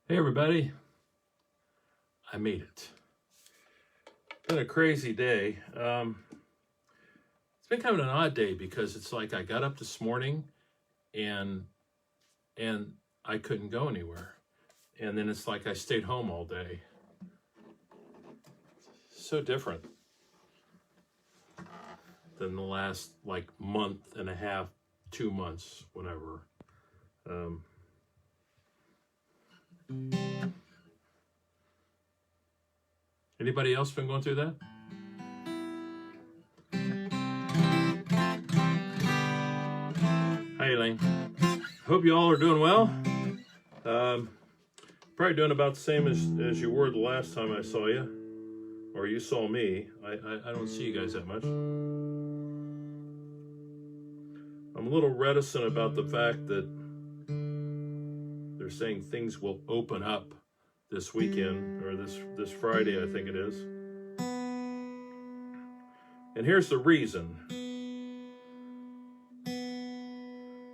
Hey everybody, I made it. Been a crazy day. It's been kind of an odd day because it's like I got up this morning and I couldn't go anywhere. And then it's like I stayed home all day. So different than the last like month and a half, 2 months, whatever. Anybody else been going through that? Hi, Elaine. Hope you all are doing well. Probably doing about the same as you were the last time I saw you, or you saw me. I don't see you guys that much. I'm a little reticent about the fact that they're saying things will open up this weekend, or this Friday, I think it is. And here's the reason.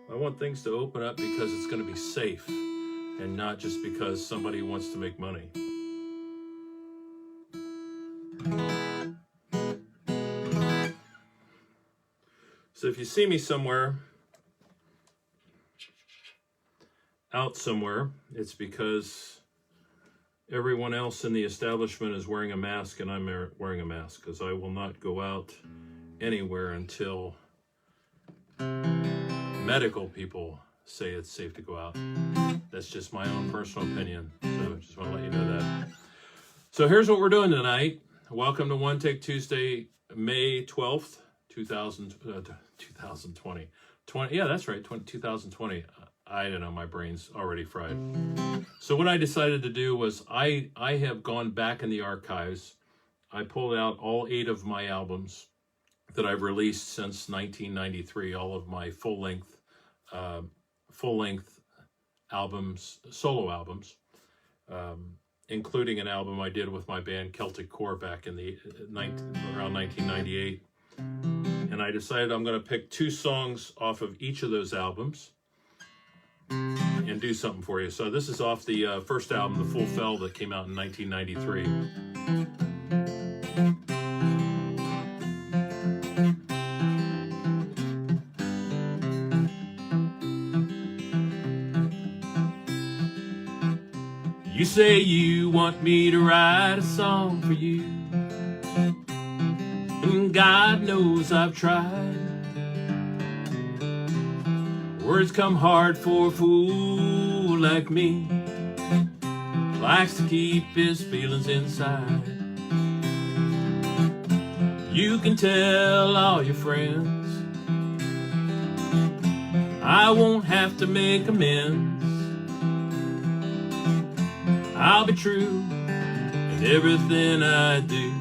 I want things to open up because it's going to be safe and not just because somebody wants to make money. So if you see me somewhere, out somewhere, it's because everyone else in the establishment is wearing a mask and I'm wearing a mask, because I will not go out anywhere until medical people say it's safe to go out. That's just my own personal opinion, so just want to let you know that. So here's what we're doing tonight. Welcome to One Take Tuesday, May 12th, 2020. Yeah, that's right, 2020. I don't know, my brain's already fried. So what I decided to do was I have gone back in the archives. I pulled out all 8 of my albums that I've released since 1993, all of my full-length albums, solo albums, including an album I did with my band Celtic Core back in the around 1998. And I decided I'm going to pick 2 songs off of each of those albums and do something for you. So this is off the first album, The Full Fell, that came out in 1993. You say you want me to write a song for you, and God knows I've tried. Words come hard for a fool like me, likes to keep his feelings inside. You can tell all your friends I won't have to make amends. I'll be true in everything I do,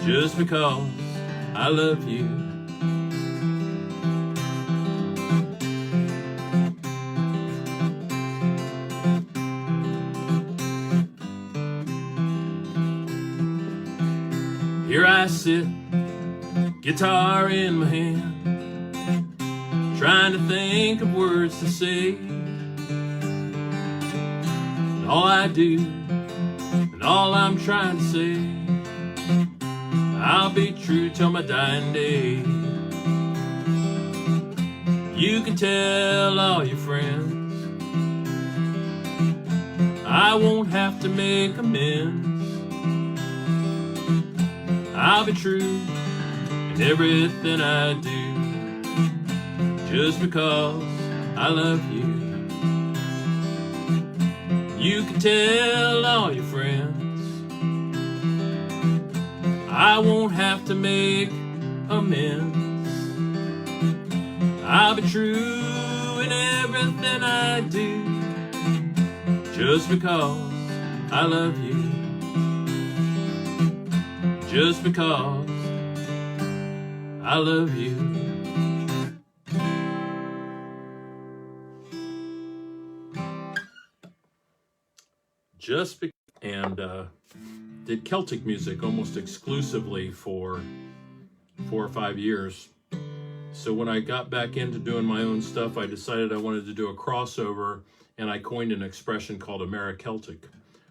just because I love you. Here I sit, guitar in my hand, trying to think of words to say. And all I do, and all I'm trying to say, I'll be true till my dying day. You can tell all your friends I won't have to make amends. I'll be true in everything I do, just because I love you. You can tell all your friends I won't have to make amends. I'll be true in everything I do, just because I love you. Just because I love you. Just because, and did Celtic music almost exclusively for 4 or 5 years. So when I got back into doing my own stuff, I decided I wanted to do a crossover and I coined an expression called Americeltic,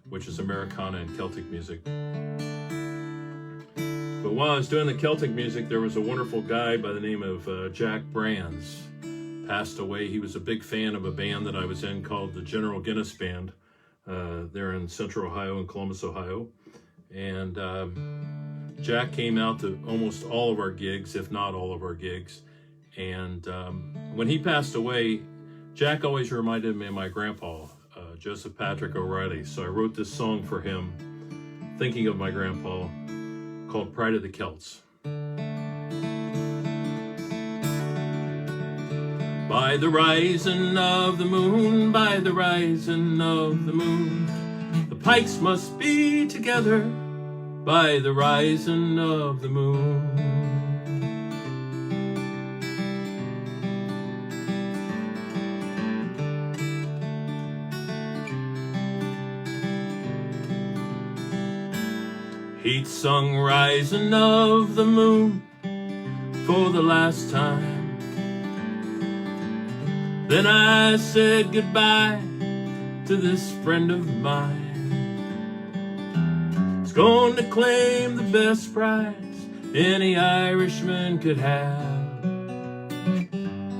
which is Americana and Celtic music. But while I was doing the Celtic music, there was a wonderful guy by the name of Jack Brands. Passed away. He was a big fan of a band that I was in called the General Guinness Band. They're in Central Ohio and Columbus, Ohio. And Jack came out to almost all of our gigs, if not all of our gigs. And when he passed away, Jack always reminded me of my grandpa, Joseph Patrick O'Reilly. So I wrote this song for him, thinking of my grandpa, called Pride of the Celts. By the rising of the moon, by the rising of the moon, the pikes must be together by the rising of the moon. He'd sung Rising of the Moon for the last time. Then I said goodbye to this friend of mine. He's going to claim the best prize any Irishman could have.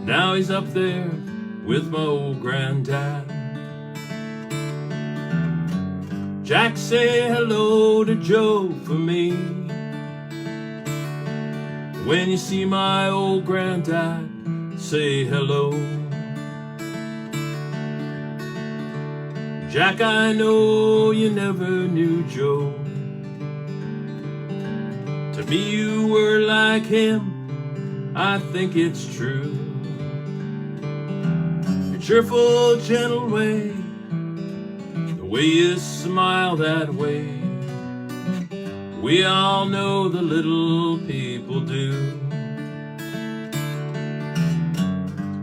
Now he's up there with my old granddad. Jack, say hello to Joe for me. When you see my old granddad, say hello. Jack, I know you never knew Joe. To me you were like him, I think it's true. Your cheerful, gentle way, the way you smile that way, we all know the little people do.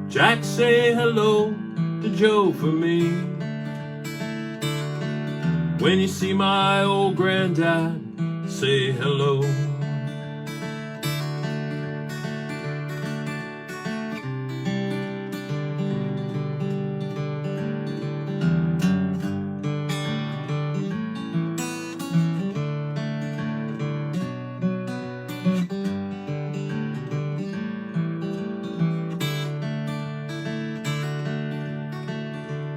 Jack, say hello to Joe for me. When you see my old granddad, say hello.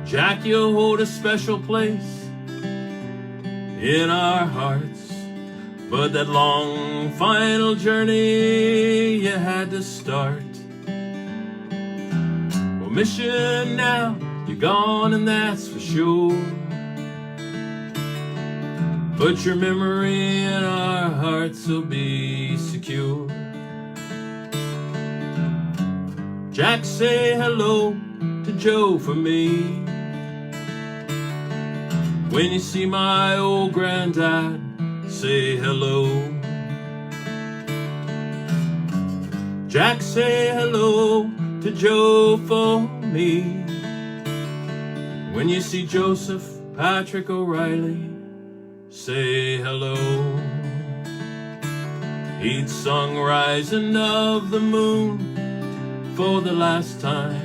Jack, you'll hold a special place in our hearts, but that long final journey you had to start. Well, mission now, you're gone and that's for sure, but your memory in our hearts will be secure. Jack, say hello to Joe for me. When you see my old granddad, say hello. Jack, say hello to Joe for me. When you see Joseph Patrick O'Reilly, say hello. He'd sung Rising of the Moon for the last time.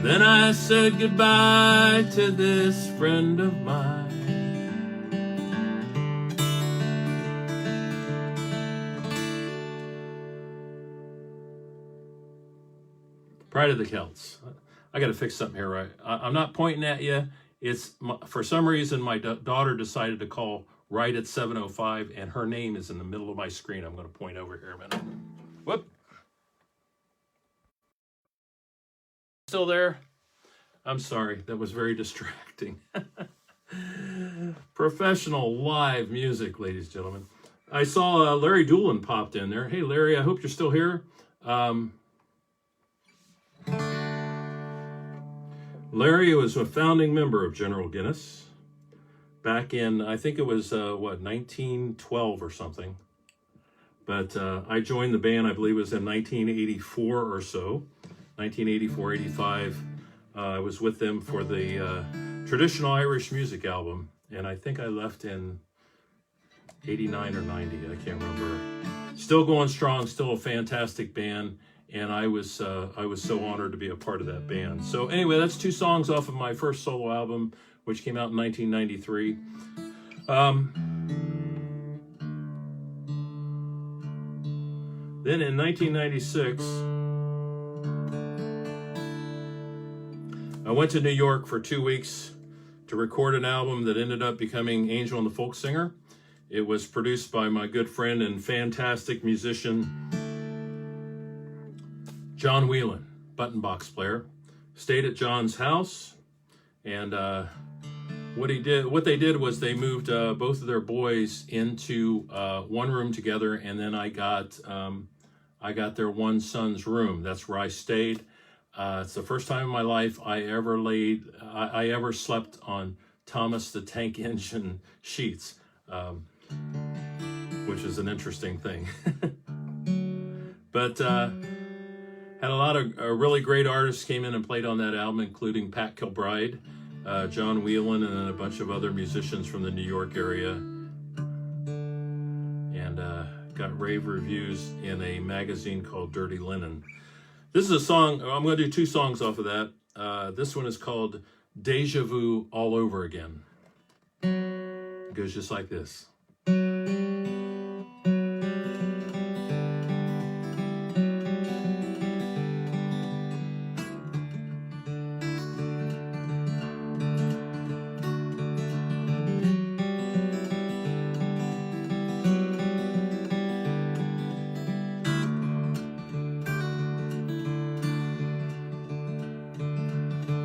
Then I said goodbye to this friend of mine. Pride of the Celts. I got to fix something here, right? I'm not pointing at you. It's for some reason my daughter decided to call right at 7:05, and her name is in the middle of my screen. I'm going to point over here a minute. Whoop. Still there? I'm sorry, that was very distracting. Professional live music, ladies and gentlemen. I saw Larry Doolin popped in there. Hey, Larry, I hope you're still here. Larry was a founding member of General Guinness back in, I think it was, 1912 or something. But I joined the band, I believe it was in 1984 or so. 1984, 85, I was with them for the Traditional Irish Music album, and I think I left in 89 or 90, I can't remember. Still going strong, still a fantastic band, and I was so honored to be a part of that band. So anyway, that's 2 songs off of my first solo album, which came out in 1993. Then in 1996, I went to New York for 2 weeks to record an album that ended up becoming Angel and the Folksinger. It was produced by my good friend and fantastic musician, John Whelan, button box player. Stayed at John's house, and what they did was they moved both of their boys into one room together, and then I got their one son's room. That's where I stayed. It's the first time in my life I ever slept on Thomas the Tank Engine sheets, which is an interesting thing. But had a lot of really great artists came in and played on that album, including Pat Kilbride, John Whelan, and a bunch of other musicians from the New York area. And got rave reviews in a magazine called Dirty Linen. This is a song, I'm going to do 2 songs off of that. This one is called Deja Vu All Over Again. It goes just like this.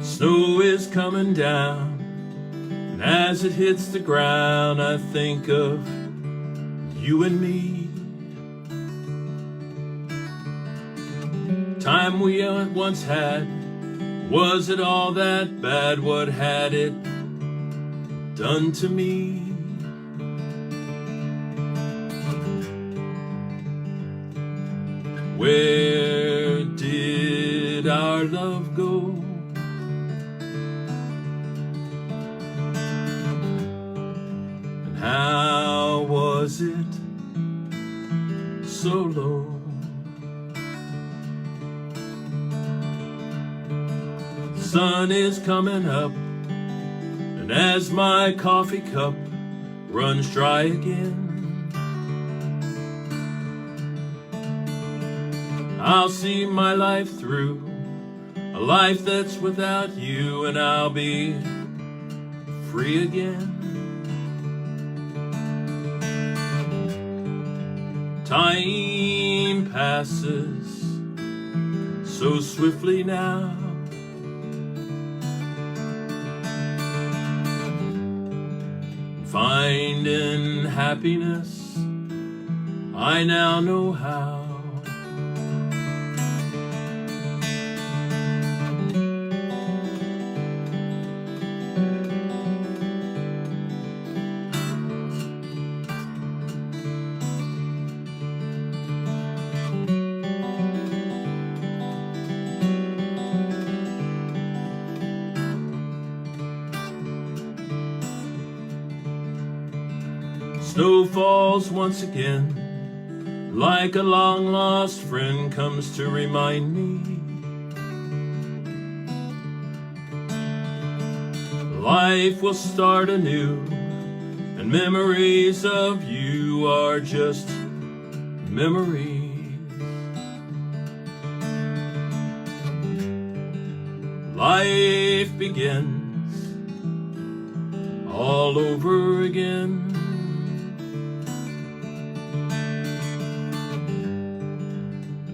Snow is coming down, and as it hits the ground, I think of you and me. Time we once had, was it all that bad? What had it done to me? Where did our love go? How was it so low? The sun is coming up, and as my coffee cup runs dry again, I'll see my life through, a life that's without you, and I'll be free again. Time passes so swiftly now. Finding happiness, I now know how. Snow falls once again, like a long-lost friend comes to remind me. Life will start anew, and memories of you are just memories. Life begins all over again.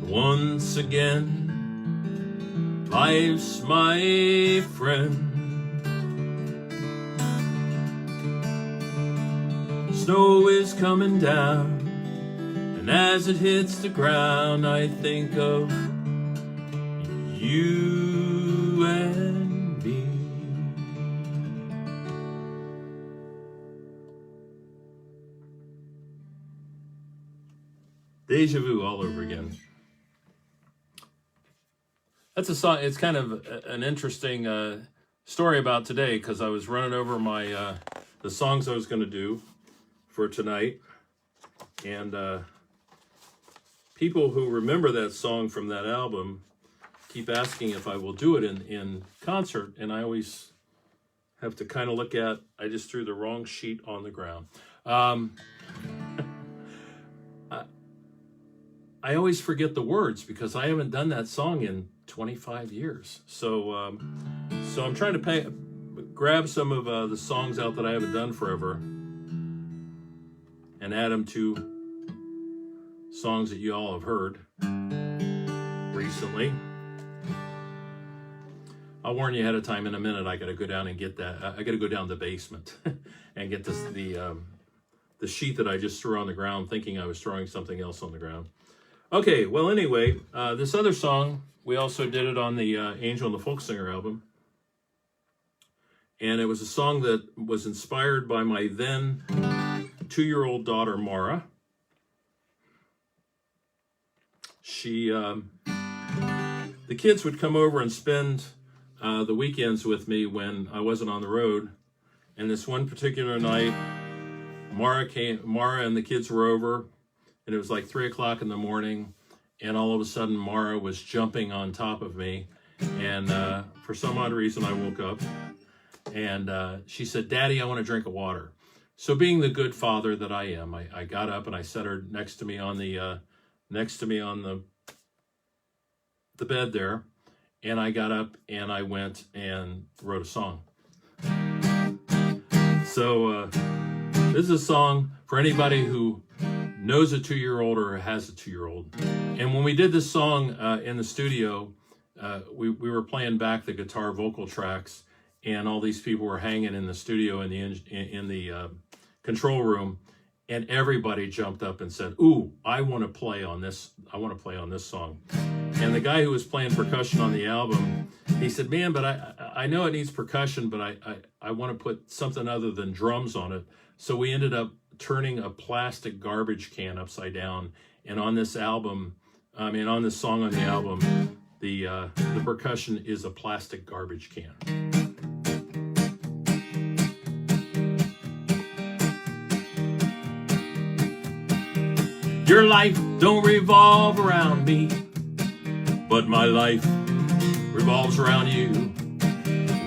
Once again, life's my friend. Snow is coming down, and as it hits the ground, I think of you and me. Deja vu all over again. That's a song. It's kind of an interesting story about today, because I was running over my the songs I was going to do for tonight, and people who remember that song from that album keep asking if I will do it in concert, and I always have to kind of look at, I just threw the wrong sheet on the ground. I always forget the words because I haven't done that song in 25 years. So I'm trying to grab some of the songs out that I haven't done forever and add them to songs that you all have heard recently. I'll warn you ahead of time. In a minute, I got to go down and get that. I got to go down the basement and get the sheet that I just threw on the ground, thinking I was throwing something else on the ground. Okay, well, anyway, this other song, we also did it on the Angel and the Folksinger album. And it was a song that was inspired by my then 2-year-old daughter, Mara. The kids would come over and spend the weekends with me when I wasn't on the road. And this one particular night, Mara and the kids were over, and it was like 3 o'clock in the morning, and all of a sudden Mara was jumping on top of me, and for some odd reason I woke up, and she said, "Daddy, I want a drink of water." So being the good father that I am, I got up and I set her next to me on the bed there, and I got up and I went and wrote a song. So this is a song for anybody who knows a 2-year-old or has a 2-year-old. And when we did this song in the studio, we were playing back the guitar vocal tracks, and all these people were hanging in the studio in the control room, and everybody jumped up and said, "Ooh, I want to play on this. I want to play on this song." And the guy who was playing percussion on the album, he said, "Man, but I know it needs percussion, but I want to put something other than drums on it." So we ended up turning a plastic garbage can upside down. And on this album, on this song on the album, the percussion is a plastic garbage can. Your life don't revolve around me, but my life revolves around you.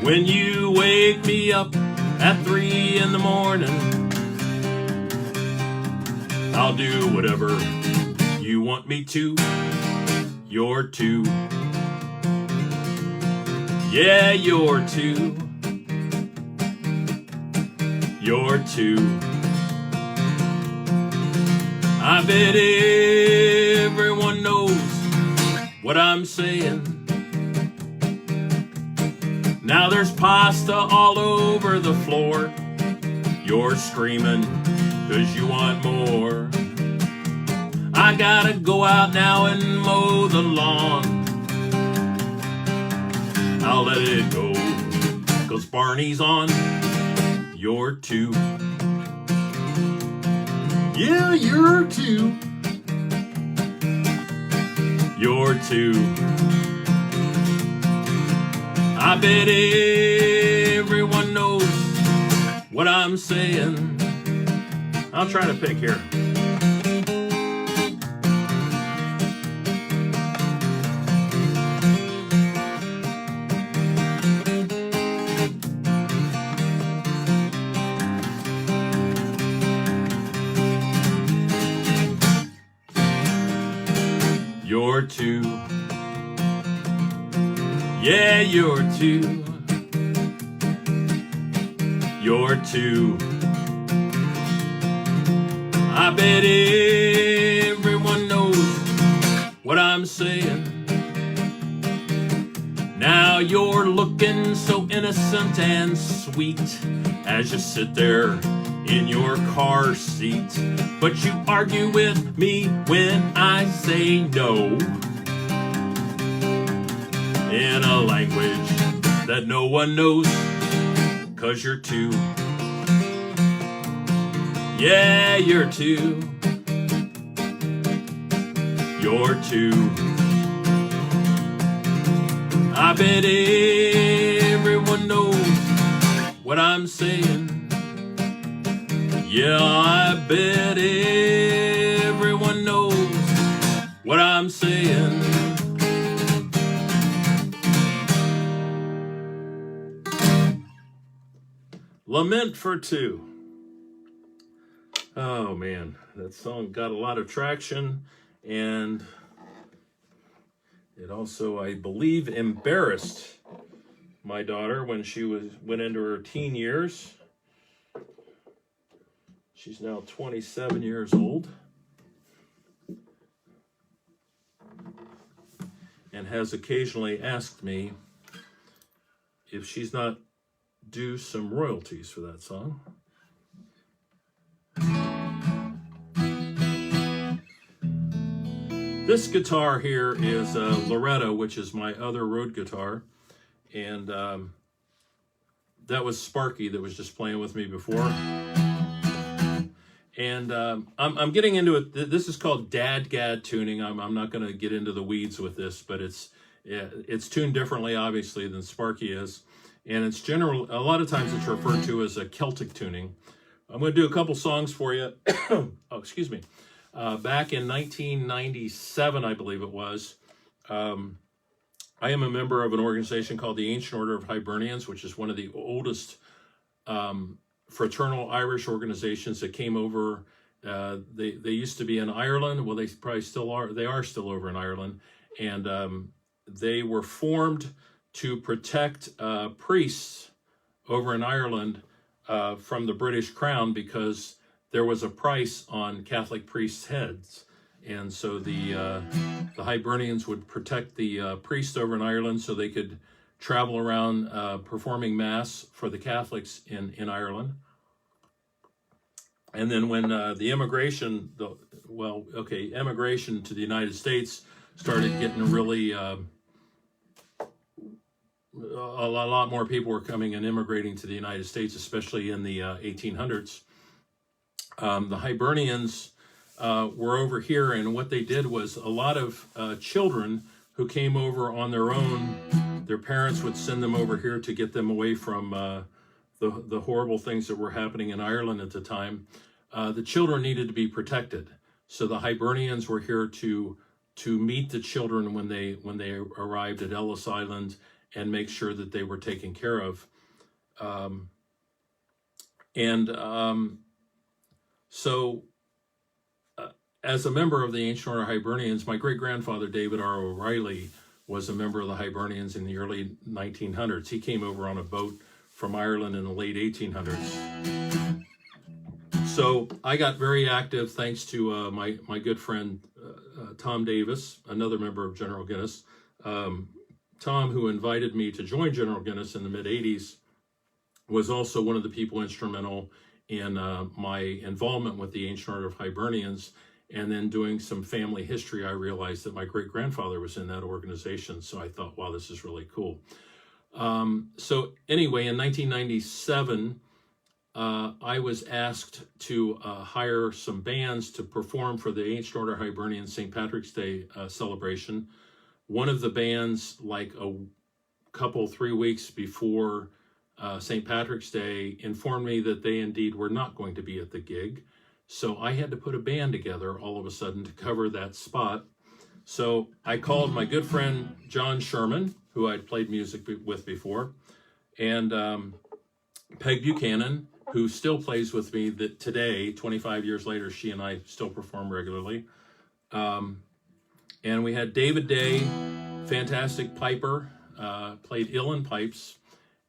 When you wake me up at 3 in the morning, I'll do whatever you want me to. You're 2. Yeah, you're 2. You're 2. I bet everyone knows what I'm saying. Now there's pasta all over the floor. You're screaming 'cause you want more. I gotta go out now and mow the lawn. I'll let it go 'cause Barney's on. You're 2. Yeah, you're 2. You're 2. I bet everyone knows what I'm saying. I'll try to pick here. You're 2. Yeah, you're 2. You're 2. I bet everyone knows what I'm saying. Now you're looking so innocent and sweet as you sit there in your car seat, but you argue with me when I say no, in a language that no one knows, 'cause you're 2. Yeah, you're 2. You're 2. I bet everyone knows what I'm saying. Yeah, I bet everyone knows what I'm saying. Lament for Two. Oh man, that song got a lot of traction, and it also, I believe, embarrassed my daughter when she went into her teen years. She's now 27 years old and has occasionally asked me if she's not due some royalties for that song. This guitar here is a Loretta, which is my other road guitar, and that was Sparky that was just playing with me before. And I'm getting into it. This is called Dadgad tuning. I'm not going to get into the weeds with this, but it's tuned differently, obviously, than Sparky is, and it's a lot of times it's referred to as a Celtic tuning. I'm going to do a couple songs for you. Oh, excuse me. Back in 1997, I believe it was, I am a member of an organization called the Ancient Order of Hibernians, which is one of the oldest fraternal Irish organizations that came over. They used to be in Ireland. Well, they probably still are. They are still over in Ireland. And they were formed to protect priests over in Ireland from the British Crown, because there was a price on Catholic priests' heads. And so the Hibernians would protect the priests over in Ireland so they could travel around performing Mass for the Catholics in Ireland. And then when the immigration to the United States started getting really, a lot more people were coming and immigrating to the United States, especially in the 1800s. The Hibernians were over here, and what they did was a lot of children who came over on their own, their parents would send them over here to get them away from the horrible things that were happening in Ireland at the time. The children needed to be protected, so the Hibernians were here to meet the children when they arrived at Ellis Island and make sure that they were taken care of. So, as a member of the Ancient Order of Hibernians, my great-grandfather, David R. O'Reilly, was a member of the Hibernians in the early 1900s. He came over on a boat from Ireland in the late 1800s. So I got very active thanks to my good friend, Tom Davis, another member of General Guinness. Tom, who invited me to join General Guinness in the mid-'80s, was also one of the people instrumental in my involvement with the Ancient Order of Hibernians. And then doing some family history, I realized that my great-grandfather was in that organization. So I thought, wow, this is really cool. So anyway, in 1997, I was asked to hire some bands to perform for the Ancient Order of Hibernians St. Patrick's Day celebration. One of the bands, like a couple, 3 weeks before St. Patrick's Day, informed me that they indeed were not going to be at the gig. So I had to put a band together all of a sudden to cover that spot. So I called my good friend John Sherman, who I'd played music with before, and Peg Buchanan, who still plays with me today, 25 years later. She and I still perform regularly. And we had David Day, fantastic piper, played uilleann pipes,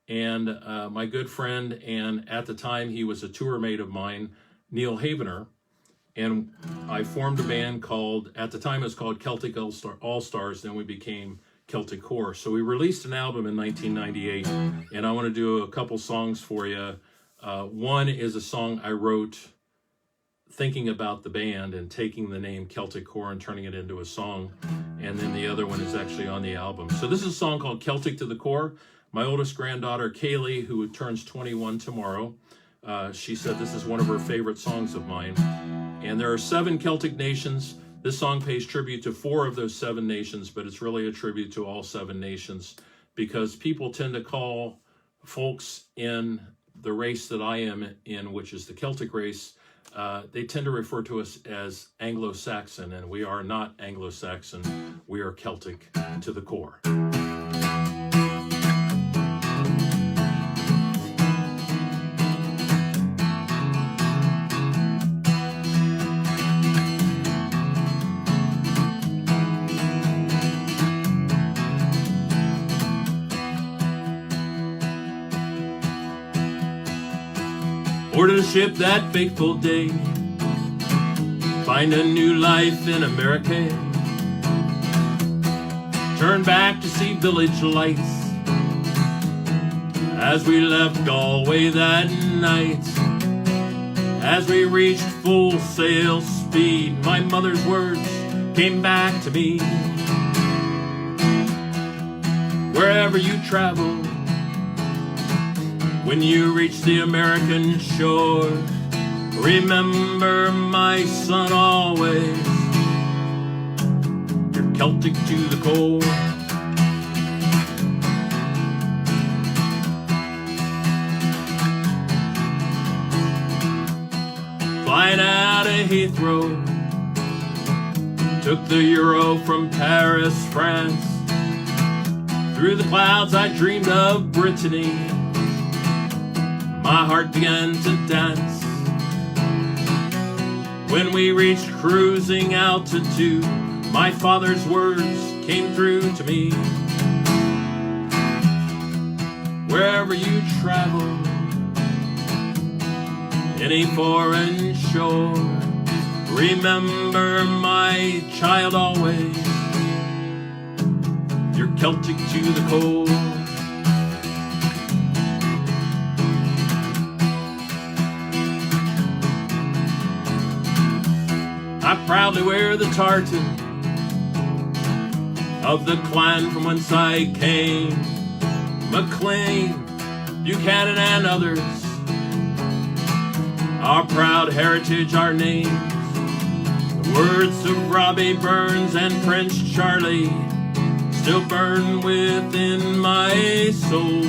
and my good friend, and at the time he was a tour mate of mine, Neil Havener. And I formed a band called, at the time it was called Celtic All-Stars, then we became Celtic Core. So we released an album in 1998, and I want to do a couple songs for you. One is a song I wrote thinking about the band and taking the name Celtic Core and turning it into a song. And then the other one is actually on the album. So this is a song called Celtic to the Core. My oldest granddaughter, Kaylee, who turns 21 tomorrow, she said this is one of her favorite songs of mine. And there are 7 Celtic nations. This song pays tribute to 4 of those 7 nations, but it's really a tribute to all 7 nations, because people tend to call folks in the race that I am in, which is the Celtic race, they tend to refer to us as Anglo-Saxon, and we are not Anglo-Saxon. We are Celtic to the core. Boarded a ship that fateful day, find a new life in America. Turn back to see village lights as we left Galway that night. As we reached full sail speed, my mother's words came back to me. Wherever you travel, when you reach the American shore, remember, my son, always, you're Celtic to the core. Flying out of Heathrow, took the Euro from Paris, France. Through the clouds I dreamed of Brittany. My heart began to dance. When we reached cruising altitude, my father's words came through to me. Wherever you travel, any foreign shore, remember, my child, always, you're Celtic to the core. I proudly wear the tartan of the clan from whence I came. McLean, Buchanan, and others, our proud heritage, our names. The words of Robbie Burns and Prince Charlie still burn within my soul.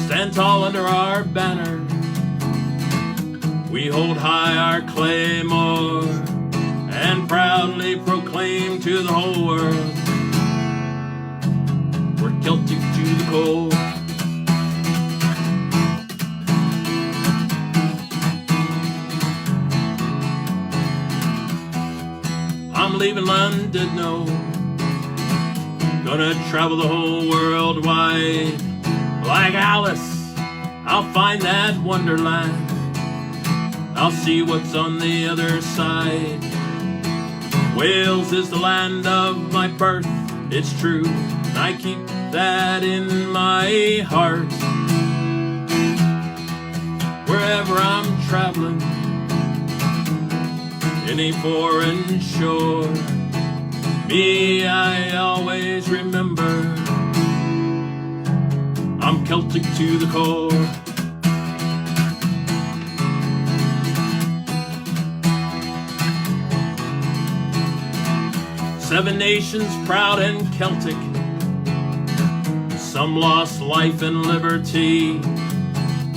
Stand tall under our banner, we hold high our claymore, and proudly proclaim to the whole world, we're Celtic to the core. I'm leaving London, no, gonna travel the whole world wide. Like Alice, I'll find that wonderland, I'll see what's on the other side. Wales is the land of my birth, it's true, and I keep that in my heart. Wherever I'm traveling, any foreign shore, me, I always remember, I'm Celtic to the core. Seven nations proud and Celtic, some lost life and liberty.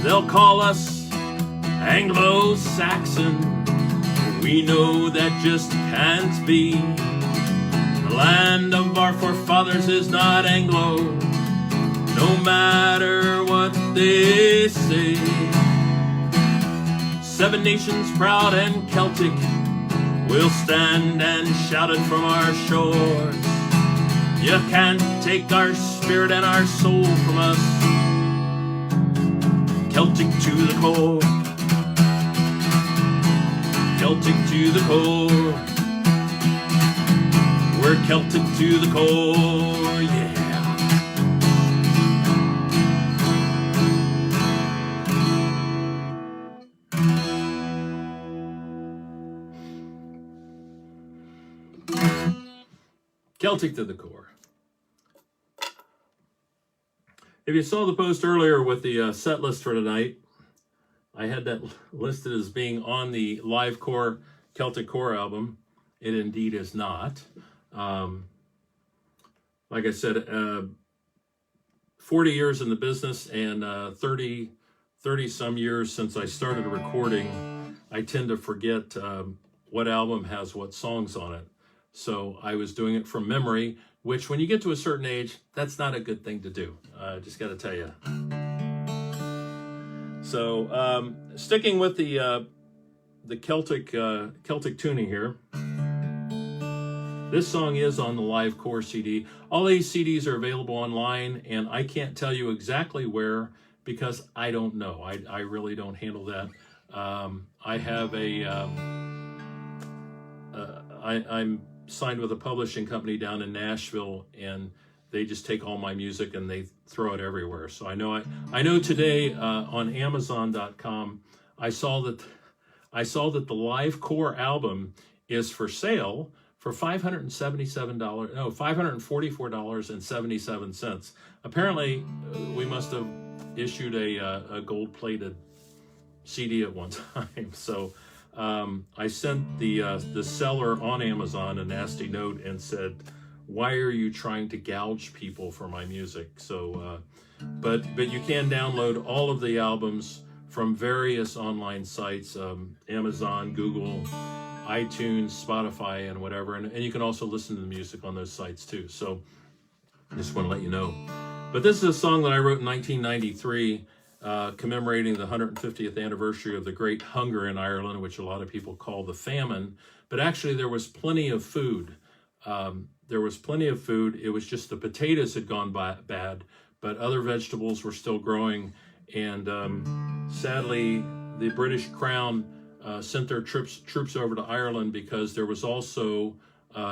They'll call us Anglo-Saxon, we know that just can't be. The land of our forefathers is not Anglo, no matter what they say. Seven nations proud and Celtic, we'll stand and shout it from our shores. You can't take our spirit and our soul from us, Celtic to the core. Celtic to the core, we're Celtic to the core, yeah. Celtic to the core. If you saw the post earlier with the set list for tonight, I had that listed as being on the live core Celtic core album. It indeed is not. Like I said, 40 years in the business and 30 30-some years since I started recording, I tend to forget what album has what songs on it. So I was doing it from memory, which when you get to a certain age, that's not a good thing to do. Just got to tell you. So sticking with the Celtic tuning here. This song is on the Live Core CD. All these CDs are available online, and I can't tell you exactly where because I don't know. I really don't handle that. I have I'm signed with a publishing company down in Nashville, and they just take all my music and they throw it everywhere. So I know today on Amazon.com, I saw that the Live Core album is for sale for $544.77. Apparently, we must have issued a gold-plated CD at one time. So I sent the seller on Amazon a nasty note and said, "Why are you trying to gouge people for my music?" So, but you can download all of the albums from various online sites, Amazon, Google, iTunes, Spotify, and whatever. And you can also listen to the music on those sites too. So I just want to let you know. But this is a song that I wrote in 1993, commemorating the 150th anniversary of the Great Hunger in Ireland, which a lot of people call the famine. But actually there was plenty of food. There was plenty of food. It was just the potatoes had gone bad, but other vegetables were still growing. And sadly, the British Crown sent their troops over to Ireland because there was also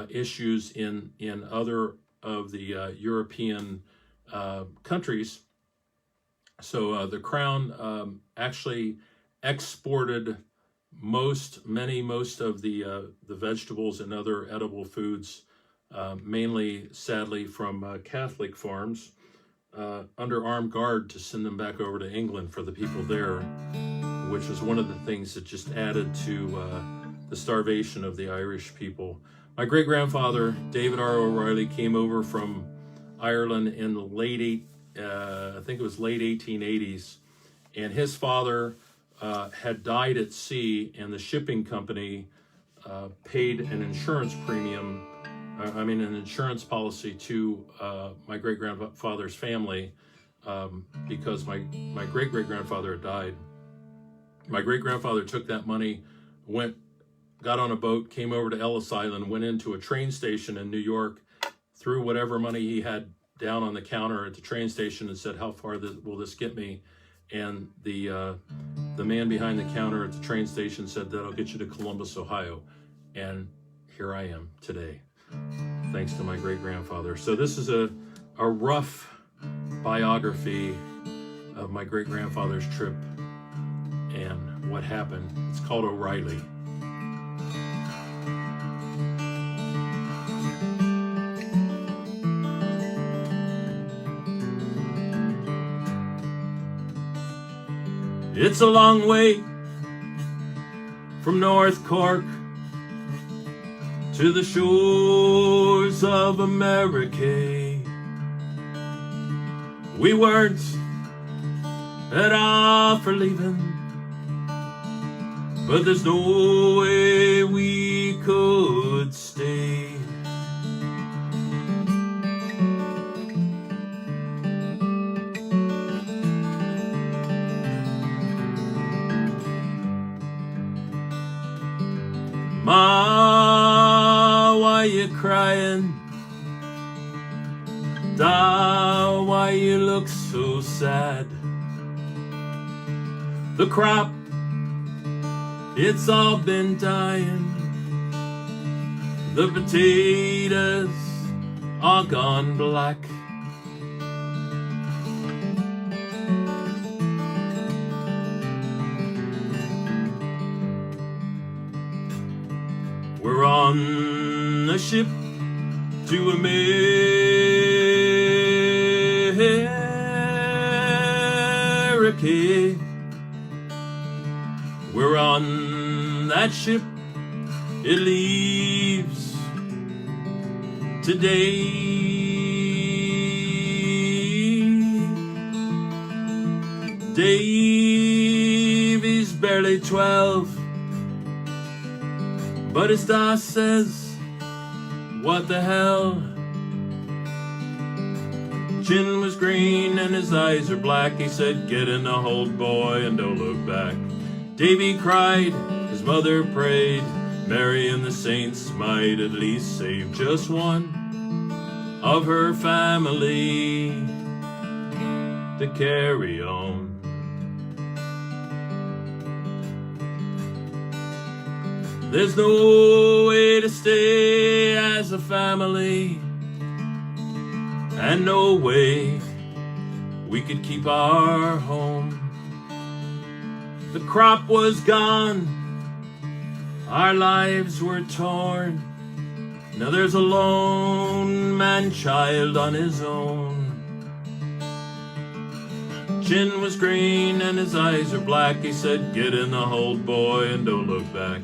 issues in other of the European countries. So the Crown actually exported most of the vegetables and other edible foods, mainly, sadly, from Catholic farms, under armed guard to send them back over to England for the people there, which was one of the things that just added to the starvation of the Irish people. My great-grandfather, David R. O'Reilly, came over from Ireland in the late 1880s, and his father had died at sea, and the shipping company paid an insurance premium, an insurance policy to my great-grandfather's family because my great-great-grandfather had died. My great-grandfather took that money, got on a boat, came over to Ellis Island, went into a train station in New York, threw whatever money he had down on the counter at the train station and said, "How far will this get me?" And the man behind the counter at the train station said, "That'll get you to Columbus, Ohio." And here I am today, thanks to my great-grandfather. So this is a rough biography of my great-grandfather's trip and what happened. It's called O'Reilly. It's a long way from North Cork to the shores of America. We weren't at all for leaving, but there's no way we could stay. Ma, why you crying? Da, why you look so sad? The crop, it's all been dying. The potatoes are gone black. We're on a ship to America. We're on that ship, it leaves today. Day barely 12, but his DOS says, what the hell? Chin was green and his eyes are black. He said, get in the hold, boy, and don't look back. Davy cried, his mother prayed, Mary and the saints might at least save just one of her family to carry on. There's no way to stay as a family, and no way we could keep our home. The crop was gone, our lives were torn. Now there's a lone man-child on his own. Chin was green and his eyes are black. He said, get in the hold, boy, and don't look back.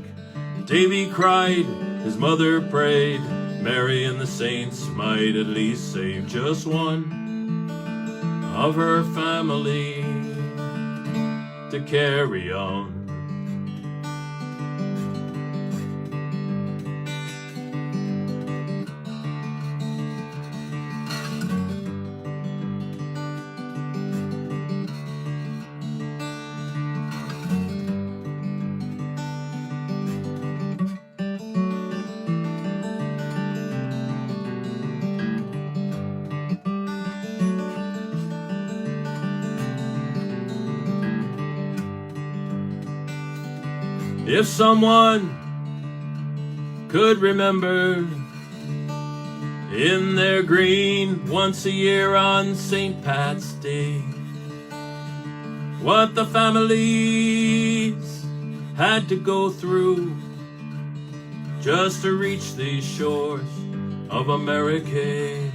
Davy cried, his mother prayed, Mary and the saints might at least save just one of her family to carry on. If someone could remember in their green once a year on St. Pat's Day what the families had to go through just to reach these shores of America.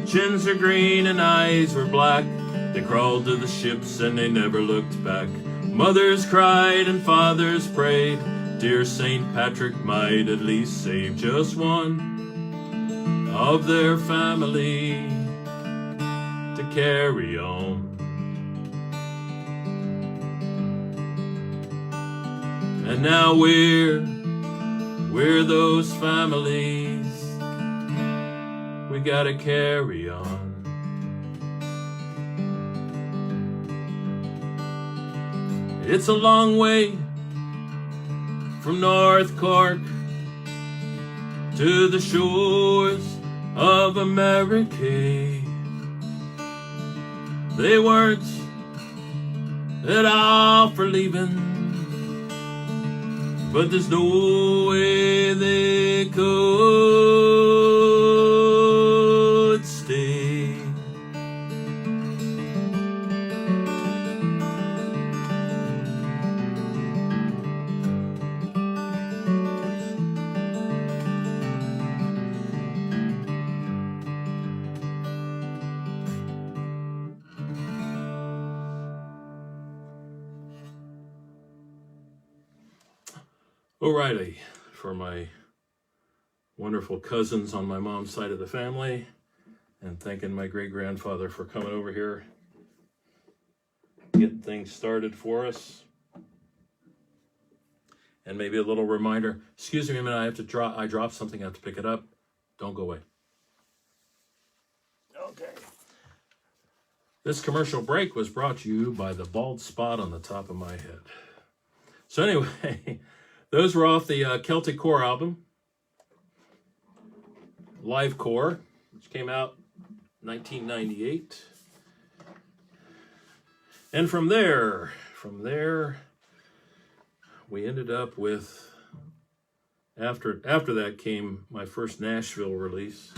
Chins are green and eyes were black. They crawled to the ships and they never looked back. Mothers cried and fathers prayed, dear St. Patrick might at least save just one of their family to carry on. And now we're those families, we gotta carry on. It's a long way from North Cork to the shores of America. They weren't at all for leaving, but there's no way they could stay. Alrighty, for my wonderful cousins on my mom's side of the family, and thanking my great-grandfather for coming over here, getting things started for us. And maybe a little reminder, excuse me a minute, I dropped something, I have to pick it up. Don't go away. Okay. This commercial break was brought to you by the bald spot on the top of my head. So anyway, those were off the Celtic Core album, Live Core, which came out 1998. And from there, we ended up with, after that came my first Nashville release,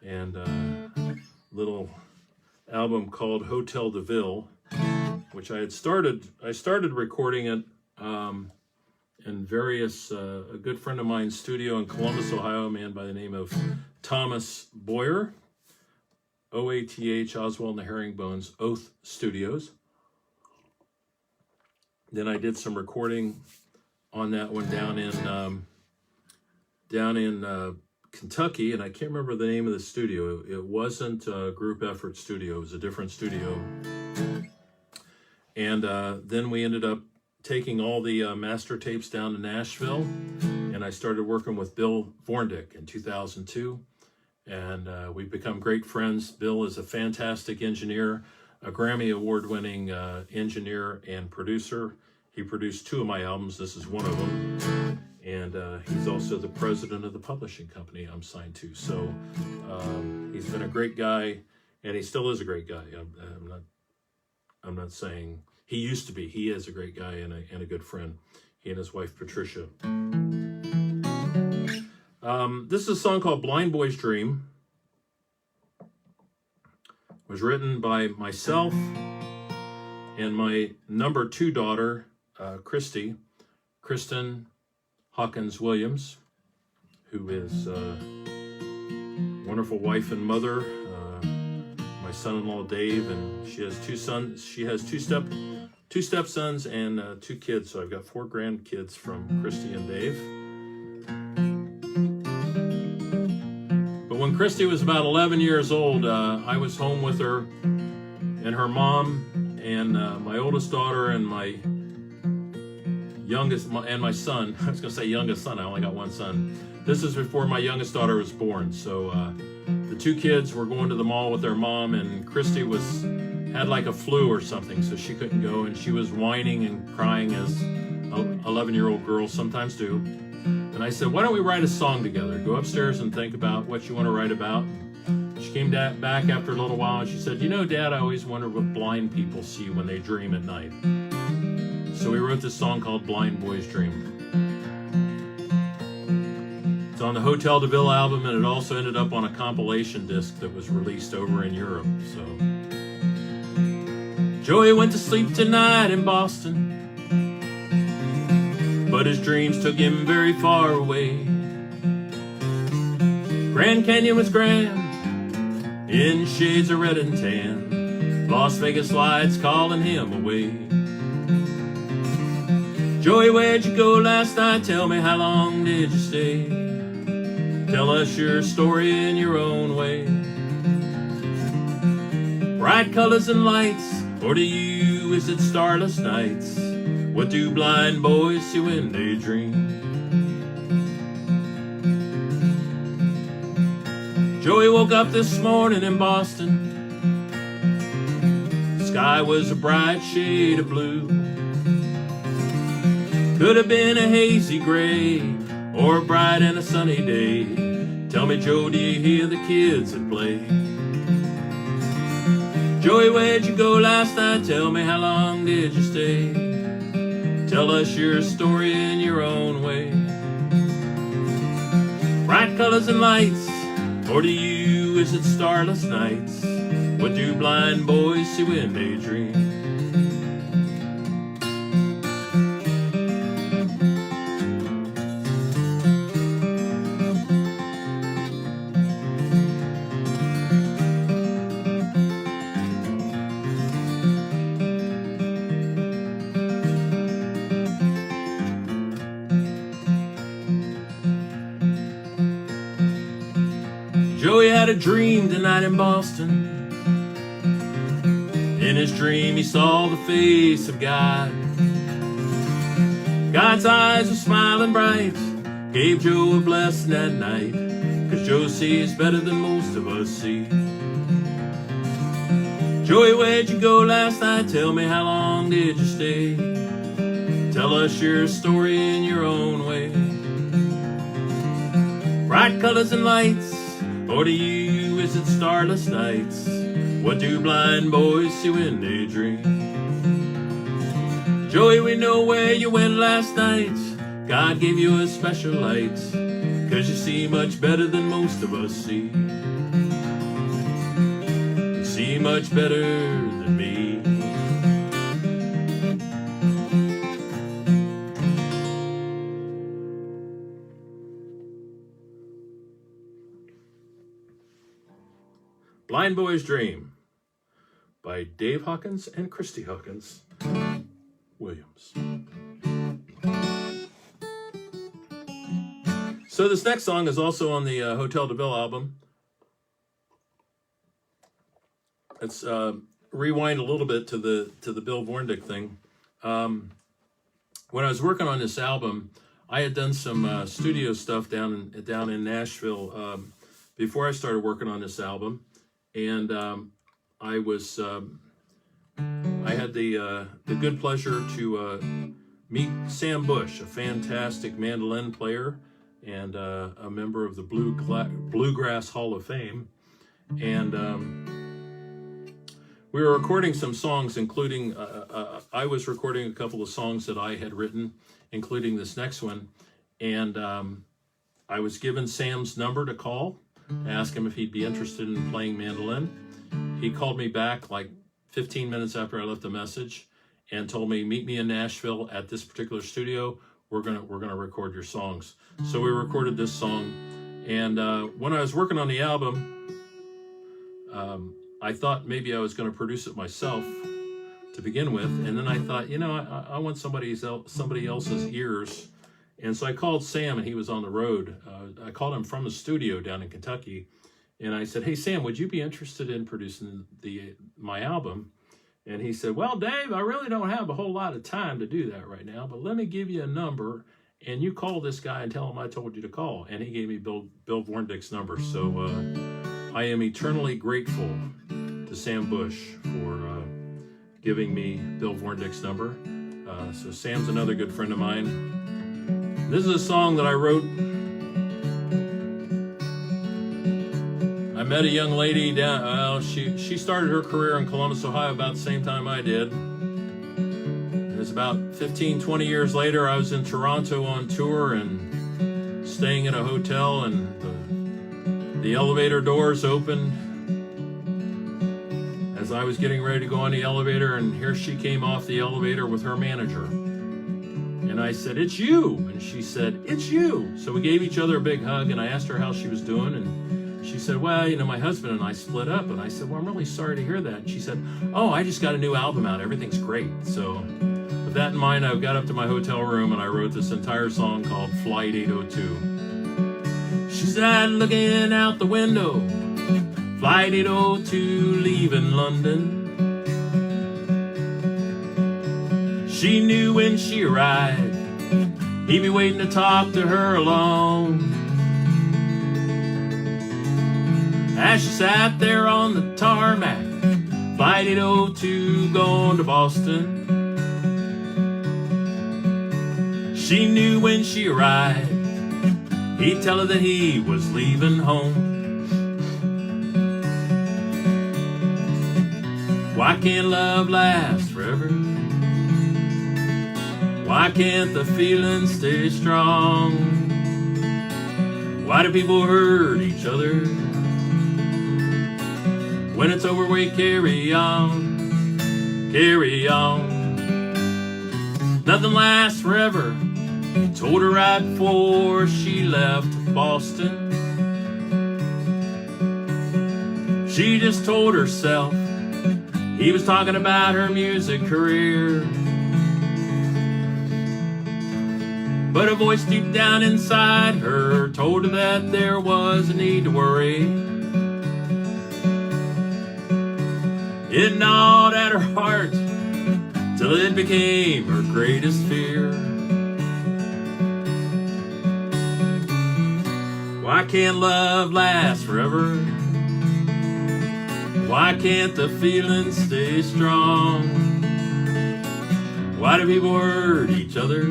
and a little album called Hotel DeVille, which I started recording it in various, a good friend of mine's studio in Columbus, Ohio, a man by the name of Thomas Boyer, OATH, Oswald and the Herringbones, Oath Studios. Then I did some recording on that one down in Kentucky, and I can't remember the name of the studio. It wasn't a Group Effort Studio. It was a different studio. And then we ended up taking all the master tapes down to Nashville, and I started working with Bill Vorndick in 2002, and we've become great friends. Bill is a fantastic engineer, a Grammy Award-winning engineer and producer. He produced 2 of my albums. This is one of them. And he's also the president of the publishing company I'm signed to. So he's been a great guy, and he still is a great guy. I'm not saying he used to be. He is a great guy and a good friend. He and his wife Patricia. This is a song called "Blind Boy's Dream." It was written by myself and my number 2 daughter, Kristen Hawkins Williams, who is a wonderful wife and mother. My son-in-law Dave, and she has 2 sons. She has two stepsons and 2 kids. So I've got 4 grandkids from Christy and Dave. But when Christy was about 11 years old, I was home with her and her mom and my oldest daughter and my youngest, and my son. I was going to say youngest son. I only got 1 son. This is before my youngest daughter was born. So the 2 kids were going to the mall with their mom, and Christy had like a flu or something, so she couldn't go, and she was whining and crying as 11-year-old girls sometimes do. And I said, why don't we write a song together? Go upstairs and think about what you want to write about. She came back after a little while, and she said, you know, Dad, I always wonder what blind people see when they dream at night. So we wrote this song called "Blind Boy's Dream." It's on the Hotel DeVille album, and it also ended up on a compilation disc that was released over in Europe. So Joey went to sleep tonight in Boston, but his dreams took him very far away. Grand Canyon was grand, in shades of red and tan. Las Vegas lights calling him away. Joey, where'd you go last night? Tell me, how long did you stay? Tell us your story in your own way. Bright colors and lights, or to you is it starless nights? What do blind boys see when they dream? Joey woke up this morning in Boston. The sky was a bright shade of blue. Could have been a hazy gray, or a bright and a sunny day. Tell me, Joe, do you hear the kids at play? Joey, where'd you go last night? Tell me, how long did you stay? Tell us your story in your own way. Bright colors and lights, or to you is it starless nights? What do blind boys see when they dream? Joey had a dream tonight in Boston. In his dream he saw the face of God. God's eyes were smiling bright, gave Joe a blessing that night, 'cause Joe sees better than most of us see. Joey, where'd you go last night? Tell me, how long did you stay? Tell us your story in your own way. Bright colors and lights, or to you is it starless nights? What do blind boys see when they dream? Joey, we know where you went last night. God gave you a special light, 'cause you see much better than most of us see. You see much better than me. Blind Boy's Dream by Dave Hawkins and Christy Hawkins Williams. So this next song is also on the Hotel DeVille album. It's rewind a little bit to the Bill Vorndick thing. When I was working on this album, I had done some studio stuff down in Nashville before I started working on this album, and I had the good pleasure to meet Sam Bush, a fantastic mandolin player and a member of the Bluegrass Hall of Fame, and we were recording some songs, including I was recording a couple of songs that I had written, including this next one, and I was given Sam's number to call, ask him if he'd be interested in playing mandolin. He called me back like 15 minutes after I left a message and told me, meet me in Nashville at this particular studio. We're gonna record your songs. So we recorded this song, and when I was working on the album, I thought maybe I was going to produce it myself to begin with, and then I thought, you know, I want somebody else's ears, and so I called Sam, and he was on the road. I called him from the studio down in Kentucky, and I said, hey Sam, would you be interested in producing my album? And he said, well, Dave, I really don't have a whole lot of time to do that right now, but let me give you a number, and you call this guy and tell him I told you to call. And he gave me Bill Vorndick's number. So I am eternally grateful to Sam Bush for giving me Bill Vorndick's number. So Sam's another good friend of mine. This is a song that I wrote. I met a young lady down, she started her career in Columbus, Ohio about the same time I did. It was about 15, 20 years later, I was in Toronto on tour and staying in a hotel, and the elevator doors opened as I was getting ready to go on the elevator, and here she came off the elevator with her manager. And I said, it's you. And she said, it's you. So we gave each other a big hug, and I asked her how she was doing, and she said, well, you know, my husband and I split up. And I said, well, I'm really sorry to hear that. And she said, oh, I just got a new album out. Everything's great. So with that in mind, I got up to my hotel room and I wrote this entire song called Flight 802. She said, looking out the window, Flight 802 leaving London. She knew when she arrived, he'd be waiting to talk to her alone. As she sat there on the tarmac, Flight 802 going to Boston. She knew when she arrived, he'd tell her that he was leaving home. Why can't love last forever? Why can't the feeling stay strong? Why do people hurt each other? When it's over, we carry on, carry on. Nothing lasts forever, told her right before she left Boston. She just told herself he was talking about her music career. But a voice deep down inside her told her that there was a need to worry. It gnawed at her heart till it became her greatest fear. Why can't love last forever? Why can't the feeling stay strong? Why do people hurt each other?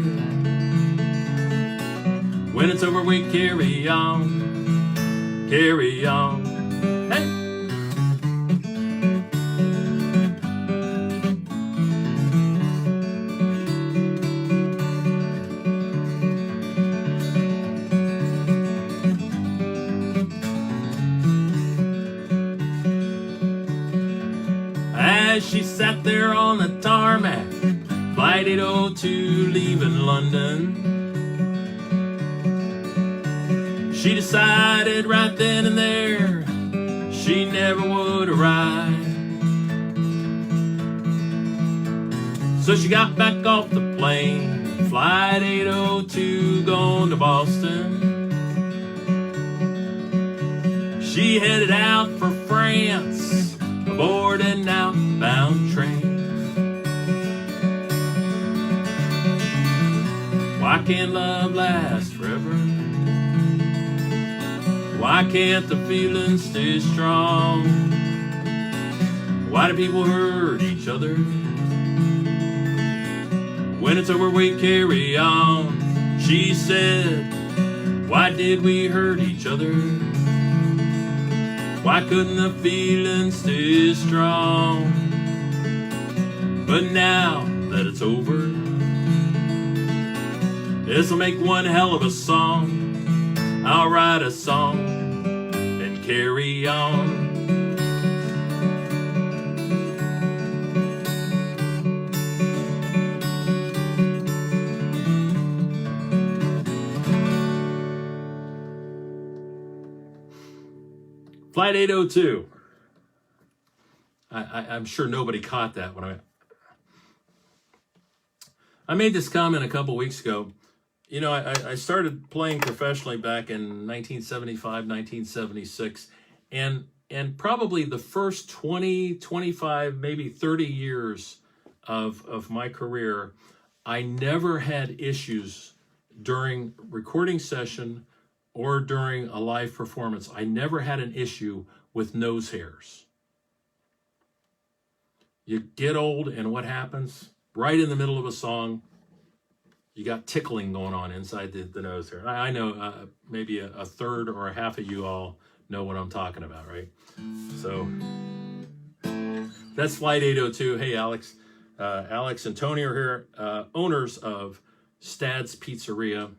When it's over, we carry on, carry on. Hey! As she sat there on the tarmac, Flight 802 leaving London, she decided right then and there she never would arrive. So she got back off the plane, Flight 802 going to Boston. She headed out for France, aboard an outbound can't love last forever? Why can't the feeling stay strong? Why do people hurt each other? When it's over, we carry on. She said, why did we hurt each other? Why couldn't the feeling stay strong? But now that it's over, this'll make one hell of a song. I'll write a song and carry on. Flight 802. I'm sure nobody caught that when I made this comment a couple weeks ago. You know, I started playing professionally back in 1975, 1976, and probably the first 20, 25, maybe 30 years of my career, I never had issues during recording session or during a live performance. I never had an issue with nose hairs. You get old, and what happens? Right in the middle of a song, you got tickling going on inside the nose hair. I know maybe a third or a half of you all know what I'm talking about, right? So that's Flight 802. Hey, Alex. Alex and Tony are here, owners of Stad's Pizzeria.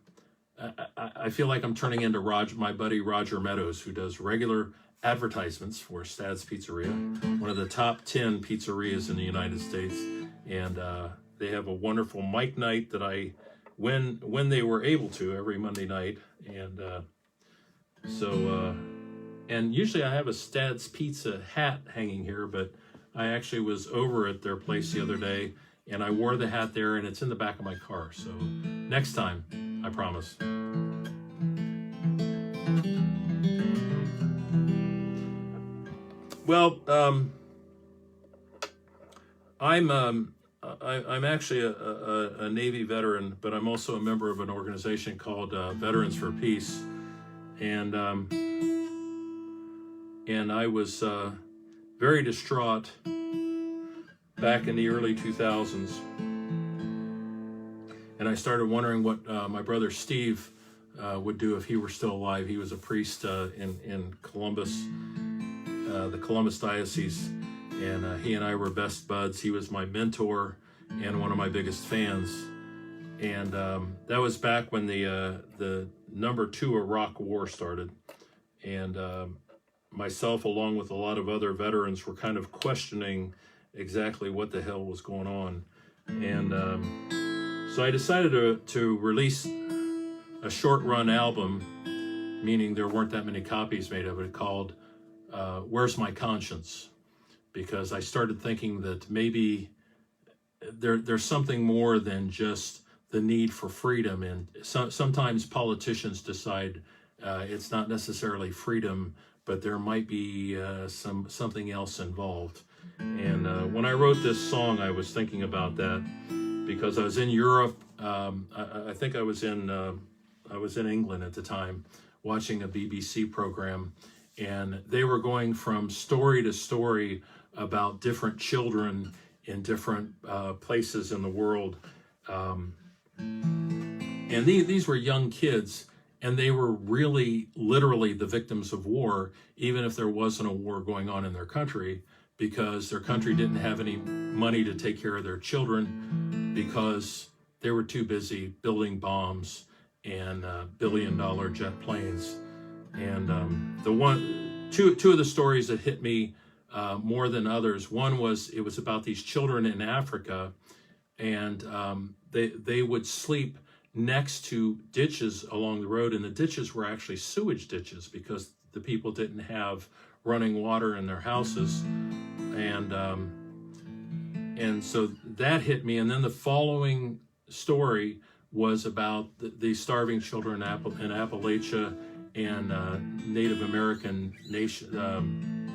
I feel like I'm turning into my buddy Roger Meadows, who does regular advertisements for Stad's Pizzeria, one of the top 10 pizzerias in the United States. And they have a wonderful mic night that when they were able to, every Monday night. And and usually I have a Stad's Pizza hat hanging here, but I actually was over at their place the other day, and I wore the hat there, and it's in the back of my car. So next time, I promise. Well, I'm actually a Navy veteran, but I'm also a member of an organization called Veterans for Peace, and I was very distraught back in the early 2000s. And I started wondering what my brother Steve would do if he were still alive. He was a priest in Columbus, the Columbus Diocese, and he and I were best buds. He was my mentor and one of my biggest fans. And that was back when the #2 Iraq War started. And myself, along with a lot of other veterans, were kind of questioning exactly what the hell was going on. And so I decided to release a short-run album, meaning there weren't that many copies made of it, called Where's My Conscience? Because I started thinking that maybe there's something more than just the need for freedom. And sometimes politicians decide it's not necessarily freedom, but there might be something else involved. And when I wrote this song, I was thinking about that because I was in Europe. I think I was in England at the time, watching a BBC program, and they were going from story to story about different children in different places in the world. And these were young kids, and they were really literally the victims of war, even if there wasn't a war going on in their country, because their country didn't have any money to take care of their children because they were too busy building bombs and billion-dollar jet planes. And two of the stories that hit me more than others. One was, it was about these children in Africa, and they would sleep next to ditches along the road, and the ditches were actually sewage ditches because the people didn't have running water in their houses. And so that hit me. And then the following story was about the starving children in Appalachia and Native American nation,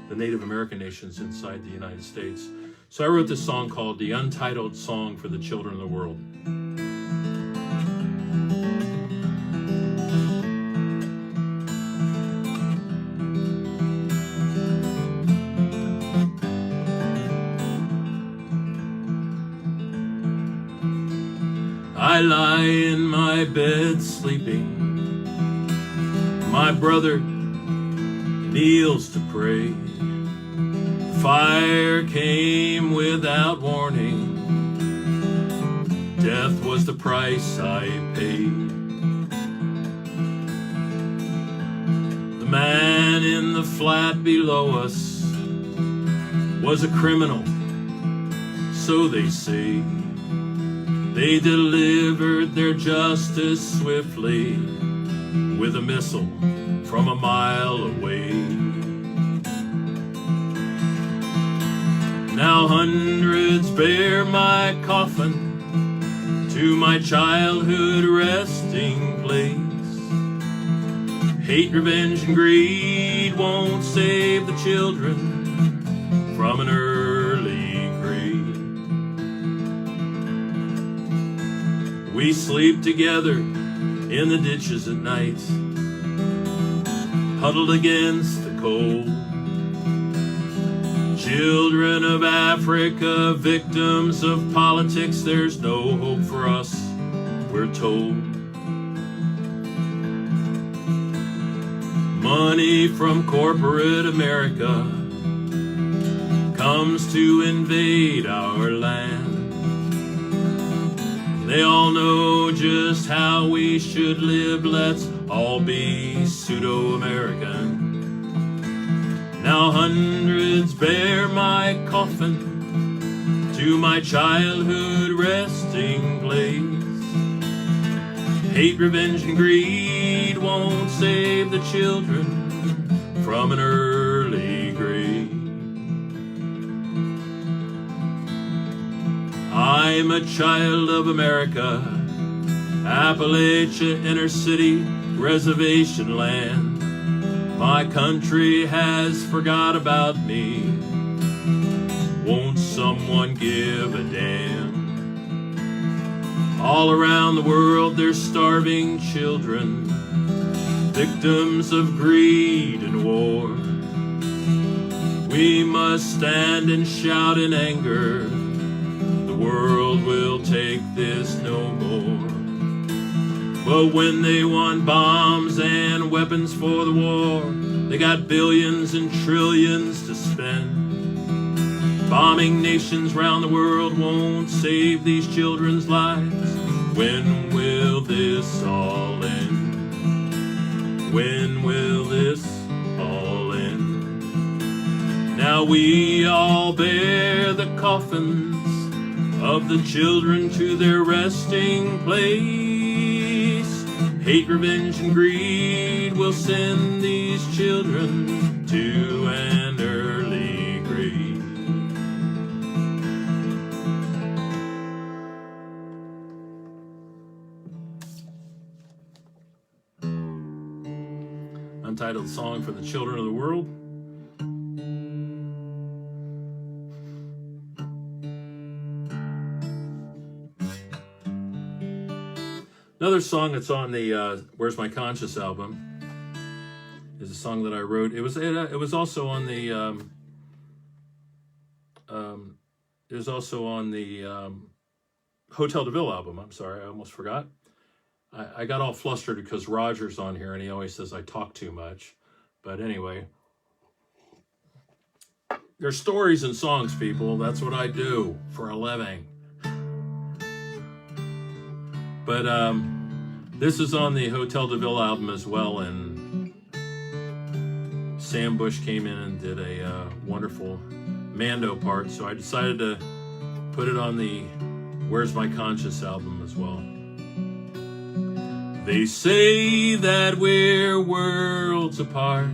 the Native American nations inside the United States. So I wrote this song called The Untitled Song for the Children of the World. I lie in my bed sleeping. My brother kneels to pray. Fire came without warning. Death was the price I paid. The man in the flat below us was a criminal, so they say. They delivered their justice swiftly with a missile from a mile away. Now hundreds bear my coffin to my childhood resting place. Hate, revenge, and greed won't save the children from an early grave. We sleep together in the ditches at night, huddled against the cold. Children of Africa, victims of politics, there's no hope for us, we're told. Money from corporate America comes to invade our land. They all know just how we should live, let's all be pseudo-American. Now hundreds bear my coffin to my childhood resting place. Hate, revenge, and greed won't save the children from an early grave. I'm a child of America, Appalachia, inner city, reservation land. My country has forgot about me. Won't someone give a damn? All around the world there's starving children, victims of greed and war. We must stand and shout in anger. The world will take this no more. But when they want bombs and weapons for the war, they got billions and trillions to spend. Bombing nations round the world won't save these children's lives. When will this all end? When will this all end? Now we all bear the coffins of the children to their resting place. Hate, revenge, and greed will send these children to an early grave. Untitled Song for the Children of the World. Another song that's on the Where's My Conscience album is a song that I wrote. It was also on the Hotel DeVille album. I'm sorry, I almost forgot. I got all flustered because Roger's on here and he always says I talk too much. But anyway, there's stories and songs, people. That's what I do for a living. But this is on the Hotel DeVille album as well, and Sam Bush came in and did a wonderful Mando part, so I decided to put it on the Where's My Conscience album as well. They say that we're worlds apart,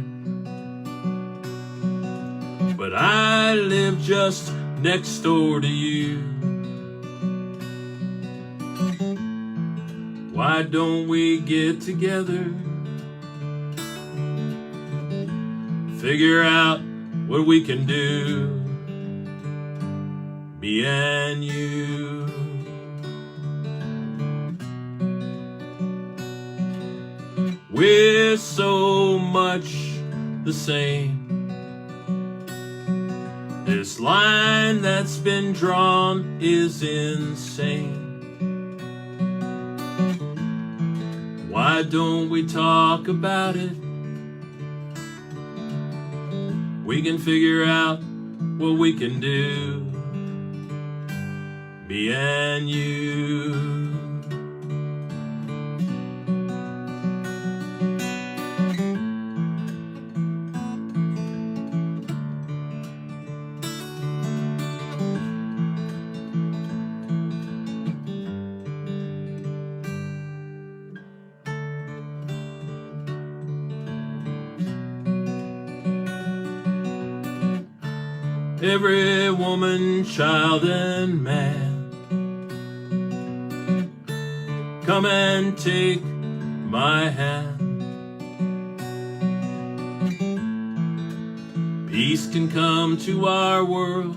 but I live just next door to you. Why don't we get together? Figure out what we can do, me and you. We're so much the same. This line that's been drawn is insane. Why don't we talk about it? We can figure out what we can do, me and you. Every woman, child, and man, come and take my hand. Peace can come to our world.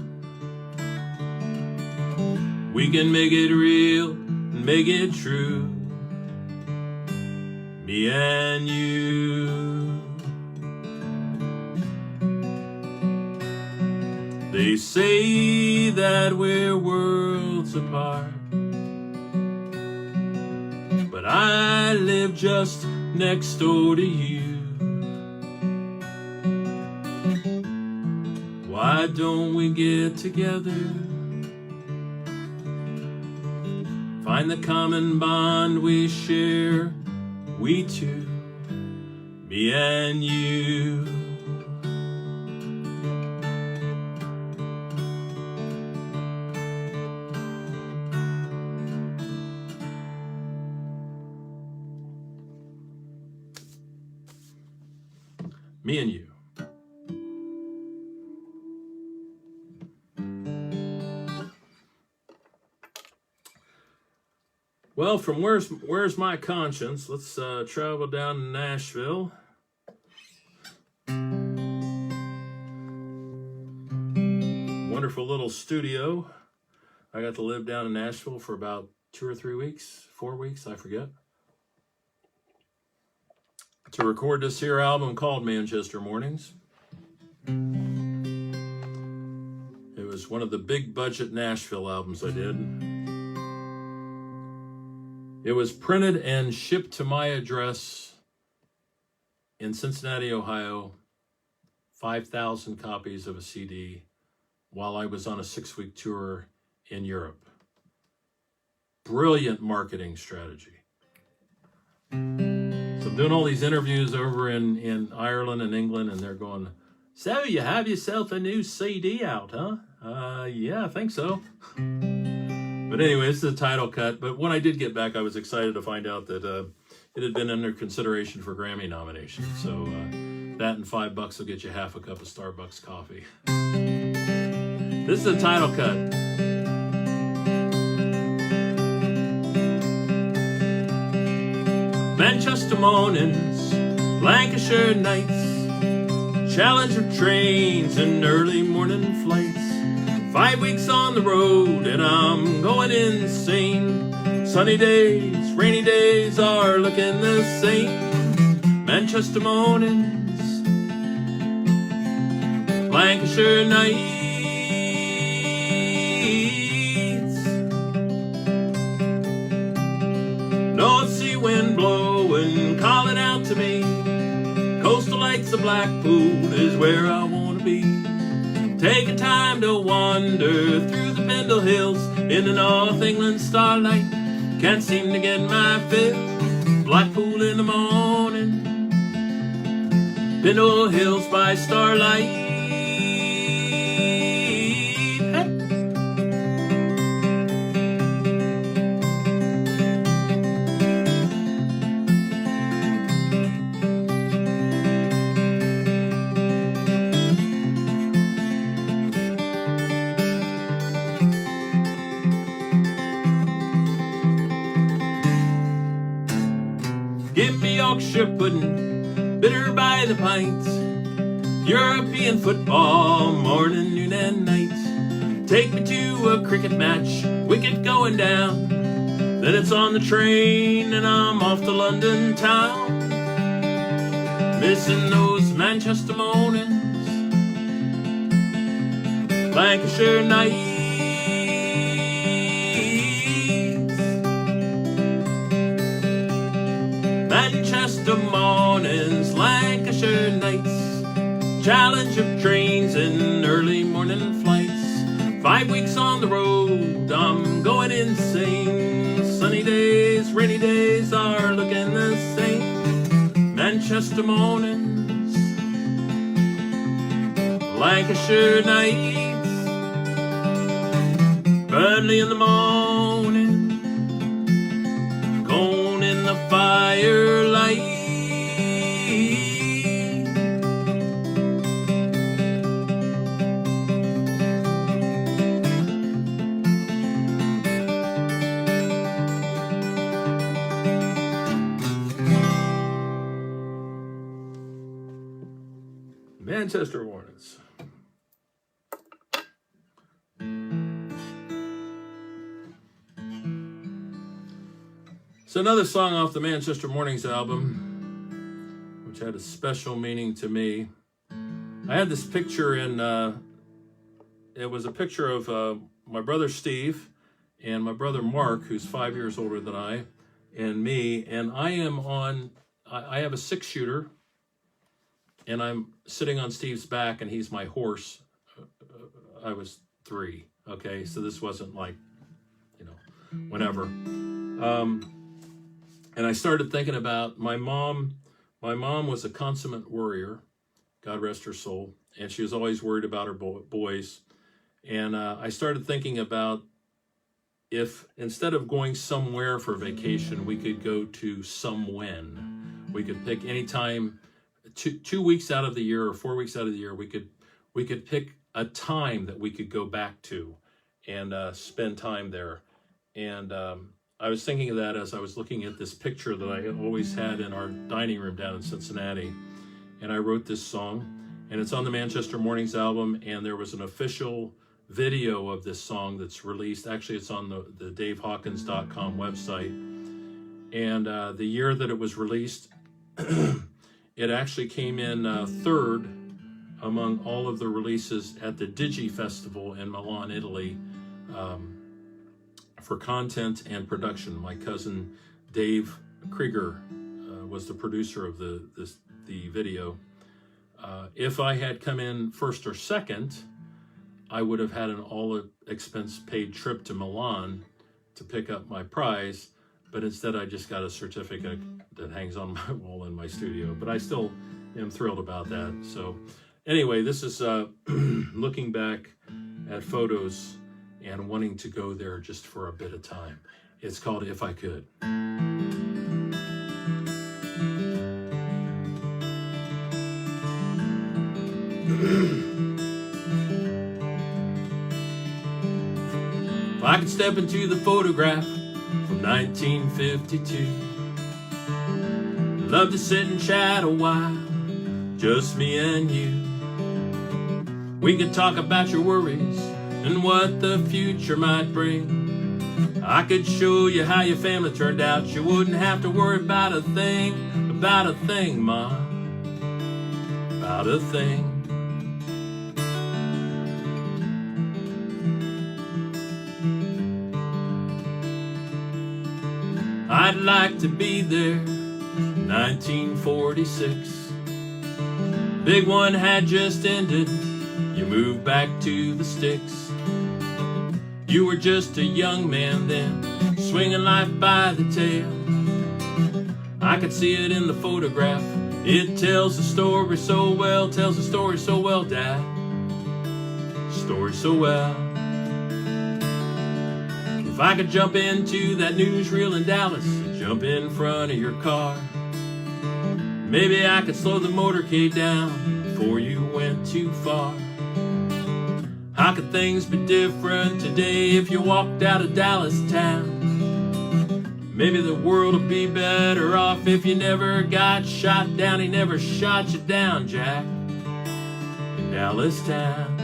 We can make it real and make it true, me and you. They say that we're worlds apart, but I live just next door to you. Why don't we get together? Find the common bond we share, we two, me and you. Me and you. Well, from where's my conscience? Let's travel down to Nashville. Wonderful little studio. I got to live down in Nashville for about 2 or 3 weeks, 4 weeks, I forget, to record this here album called Manchester Mornings. It was one of the big budget Nashville albums I did. It was printed and shipped to my address in Cincinnati, Ohio, 5,000 copies of a CD while I was on a 6-week tour in Europe. Brilliant marketing strategy. So I'm doing all these interviews over in Ireland and England, and they're going, so you have yourself a new CD out, huh? Yeah, I think so. But anyway, this is a title cut. But when I did get back, I was excited to find out that it had been under consideration for Grammy nominations. So that and $5 will get you half a cup of Starbucks coffee. This is a title cut. Manchester mornings, Lancashire nights, Challenger trains and early morning flights. 5 weeks on the road and I'm going insane. Sunny days, rainy days are looking the same. Manchester mornings, Lancashire nights. North sea wind blowing, calling out to me. Coastal lights of Blackpool is where I want to be. Taking time to wander through the Pendle Hills in the North England starlight. Can't seem to get my fill. Blackpool in the morning, Pendle Hills by starlight. Give me Yorkshire pudding, bitter by the pint. European football, morning, noon, and night. Take me to a cricket match, wicket going down. Then it's on the train and I'm off to London town. Missing those Manchester mornings, Lancashire nights. Manchester mornings, Lancashire nights, challenge of trains and early morning flights. 5 weeks on the road, I'm going insane. Sunny days, rainy days are looking the same. Manchester mornings, Lancashire nights, Burnley in the morning, gone in the firelight. Manchester Mornings. So another song off the Manchester Mornings album, which had a special meaning to me. I had this picture in, it was a picture of my brother Steve and my brother Mark, who's 5 years older than I, and me. And I am on, I have a 6-shooter, and I'm sitting on Steve's back, and he's my horse. I was 3, okay? So this wasn't like, you know, whenever. And I started thinking about my mom. My mom was a consummate worrier, God rest her soul, and she was always worried about her boys. And I started thinking about if instead of going somewhere for vacation, we could go to somewhen. We could pick any time, 2 weeks out of the year or 4 weeks out of the year, we could pick a time that we could go back to and spend time there. And I was thinking of that as I was looking at this picture that I always had in our dining room down in Cincinnati. And I wrote this song, and it's on the Manchester Mornings album, and there was an official video of this song that's released. Actually, it's on the DaveHawkins.com website. And the year that it was released, it actually came in 3rd among all of the releases at the DEJA Festival in Milan, Italy, for content and production. My cousin Dave Krieger was the producer of the video. If I had come in 1st or 2nd, I would have had an all-expense-paid trip to Milan to pick up my prize, but instead I just got a certificate that hangs on my wall in my studio. But I still am thrilled about that. So anyway, this is looking back at photos and wanting to go there just for a bit of time. It's called If I Could. If I could step into the photograph from 1952, love to sit and chat a while, just me and you. We could talk about your worries and what the future might bring. I could show you how your family turned out. You wouldn't have to worry about a thing, Ma, about a thing. I'd like to be there, 1946. Big one had just ended. You moved back to the sticks. You were just a young man then, swinging life by the tail. I could see it in the photograph. It tells the story so well, tells the story so well, Dad. Story so well. If I could jump into that newsreel in Dallas, jump in front of your car, maybe I could slow the motorcade down before you went too far. How could things be different today if you walked out of Dallas town? Maybe the world would be better off if you never got shot down. He never shot you down, Jack, in Dallas town.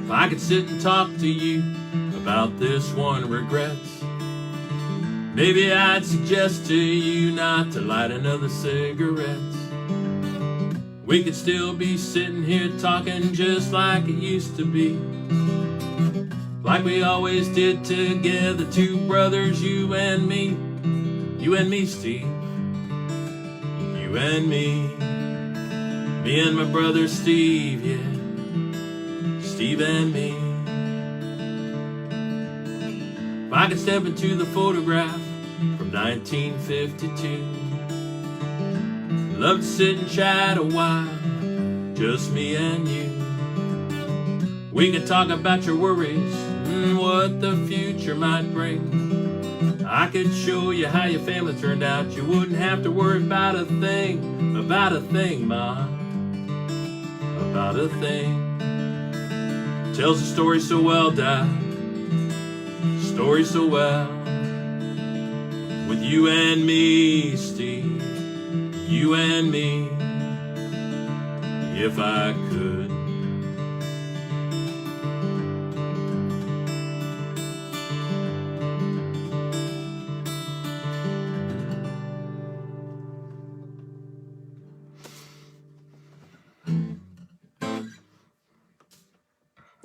If I could sit and talk to you about this one regret, maybe I'd suggest to you not to light another cigarette. We could still be sitting here talking just like it used to be, like we always did together, two brothers, you and me, Steve, you and me and my brother Steve, yeah, Steve and me. If I could step into the photograph from 1952, love to sit and chat a while, just me and you. We could talk about your worries and what the future might bring. I could show you how your family turned out. You wouldn't have to worry about a thing, Ma, about a thing. Tells the story so well, Dad, story so well. With you and me, Steve, you and me, if I could.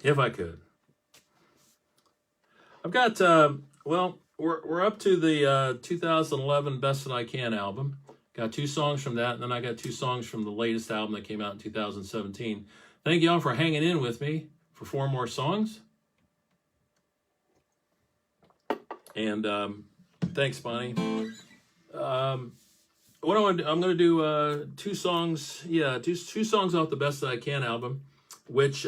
If I could. I've got, well, we're up to the 2011 Best That I Can album. Got 2 songs from that, and then I got 2 songs from the latest album that came out in 2017. Thank y'all for hanging in with me for 4 more songs. And thanks, Bonnie. What I'm going to do 2 songs, two songs off the Best That I Can album, which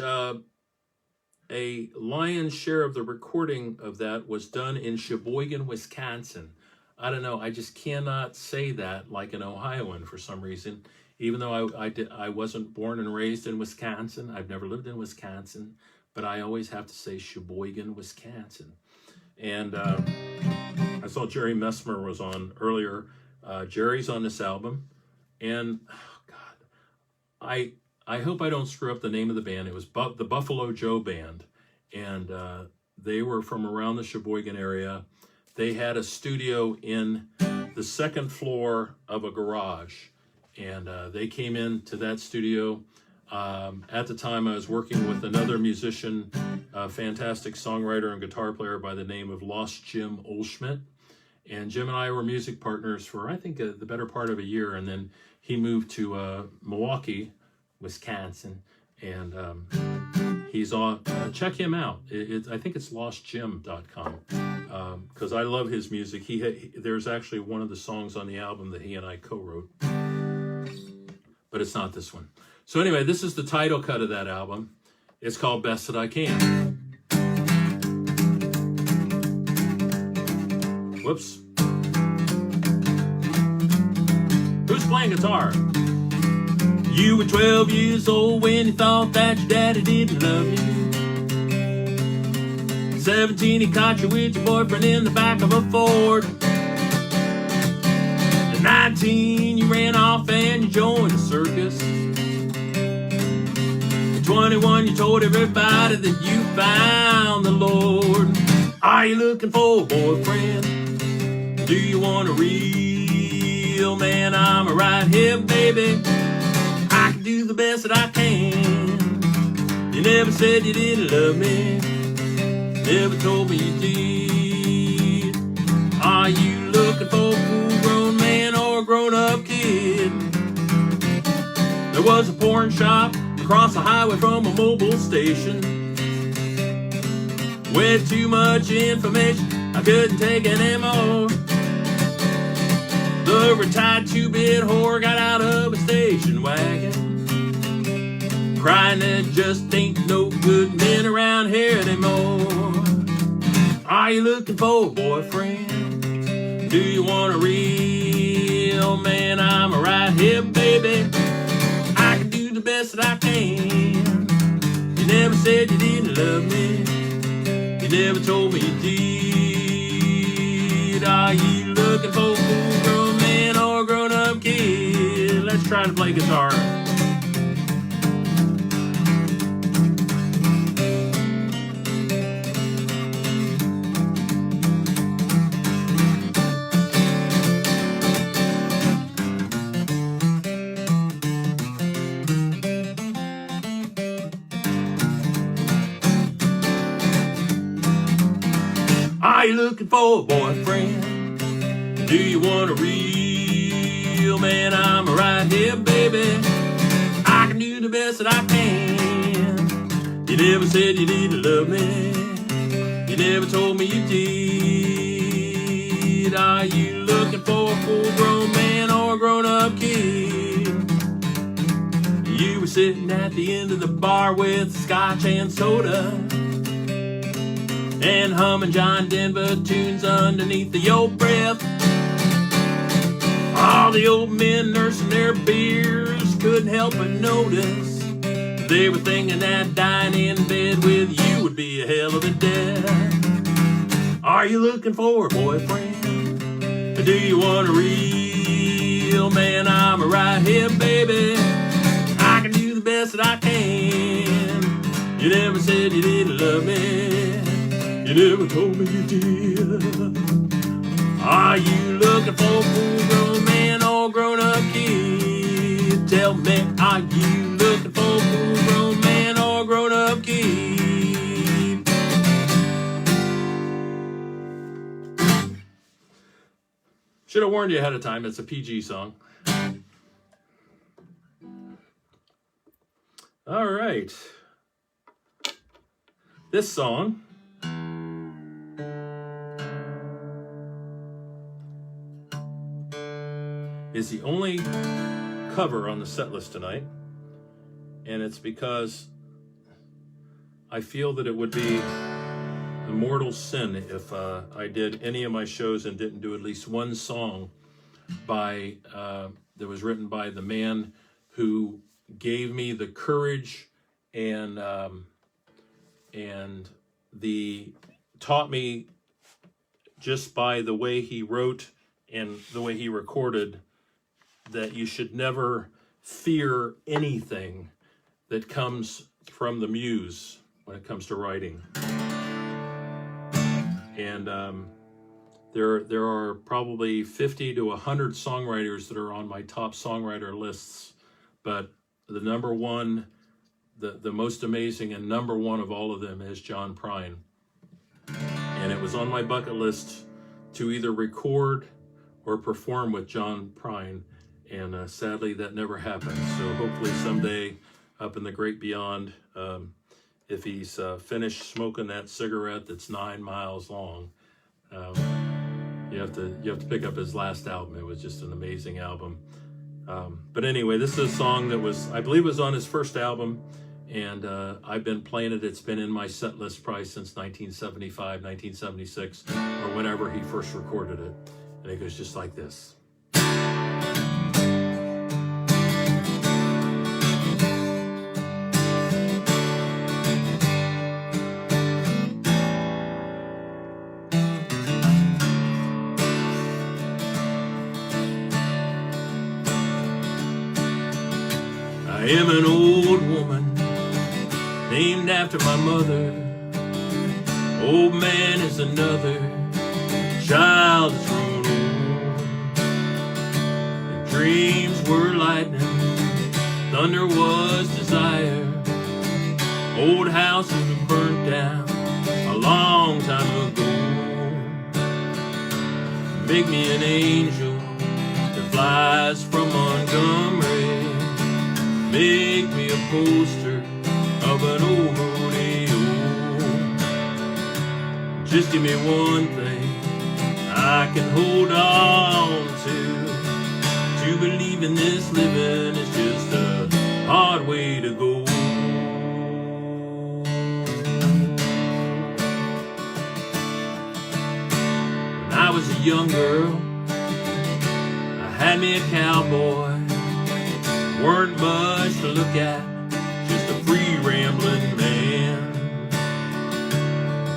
a lion's share of the recording of that was done in Sheboygan, Wisconsin. I don't know, I just cannot say that like an Ohioan for some reason. Even though I wasn't born and raised in Wisconsin, I've never lived in Wisconsin, but I always have to say Sheboygan, Wisconsin. And I saw Jerry Messmer was on earlier. Jerry's on this album, and oh God, I hope I don't screw up the name of the band. It was the Buffalo Joe Band, and they were from around the Sheboygan area. They had a studio in the 2nd floor of a garage, and they came into that studio. At the time, I was working with another musician, a fantastic songwriter and guitar player by the name of Lost Jim Olschmidt. And Jim and I were music partners for, I think, the better part of a year, and then he moved to Milwaukee, Wisconsin, and he's on. Check him out. I think it's lostjim.com, because I love his music. There's actually one of the songs on the album that he and I co-wrote, but it's not this one. So anyway, this is the title cut of that album. It's called Best That I Can. Whoops. Who's playing guitar? You were 12 years old when you thought that your daddy didn't love you. 17, he caught you with your boyfriend in the back of a Ford. At 19, you ran off and you joined a circus. At 21, you told everybody that you found the Lord. Are you looking for a boyfriend? Do you want a real man? I'm right here, baby. I can do the best that I can. You never said you didn't love me, never told me you did. Are you looking for a full-grown man or a grown-up kid? There was a porn shop across the highway from a mobile station. With too much information, I couldn't take it anymore. The retired 2-bit whore got out of a station wagon, crying that just ain't no good men around here anymore. Are you looking for a boyfriend? Do you want a real man? I'm right here, baby. I can do the best that I can. You never said you didn't love me, you never told me you did. Are you looking for a full-grown man or a grown-up kid? Let's try to play guitar. Are you looking for a boyfriend? Do you want a real man? I'm right here, baby. I can do the best that I can. You never said you didn't love me. You never told me you did. Are you looking for a full-grown man or a grown-up kid? You were sitting at the end of the bar with scotch and soda and humming John Denver tunes underneath your breath. All the old men nursing their beers couldn't help but notice they were thinking that dying in bed with you would be a hell of a death. Are you looking for a boyfriend? Or do you want a real man? I'm right here, baby. I can do the best that I can. You never said you didn't love me. You never told me you did. Are you looking for a full-grown man or a grown-up kid? Tell me, are you looking for a full-grown man or a grown-up kid? Should have warned you ahead of time. It's a PG song. All right. This song is the only cover on the set list tonight, and it's because I feel that it would be a mortal sin if I did any of my shows and didn't do at least one song by that was written by the man who gave me the courage and taught me just by the way he wrote and the way he recorded that you should never fear anything that comes from the muse when it comes to writing. And there are probably 50 to 100 songwriters that are on my top songwriter lists, but the number one, the most amazing and number one of all of them is John Prine. And it was on my bucket list to either record or perform with John Prine. And sadly, that never happened. So hopefully someday up in the great beyond, if he's finished smoking that cigarette that's 9 miles long, you have to pick up his last album. It was just an amazing album. But anyway, this is a song that was, I believe, was on his first album, and I've been playing it. It's been in my set list probably since 1975, 1976, or whenever he first recorded it. And it goes just like this. I am an old woman named after my mother. Old man is another child that's grown old. And dreams were lightning, thunder was desire. Old houses were burnt down a long time ago. Make me an angel that flies from Montgomery. Make me a poster of an old rodeo. Just give me one thing I can hold on to believe in this living is just a hard way to go. When I was a young girl, I had me a cowboy. Weren't much to look at, just a free rambling man.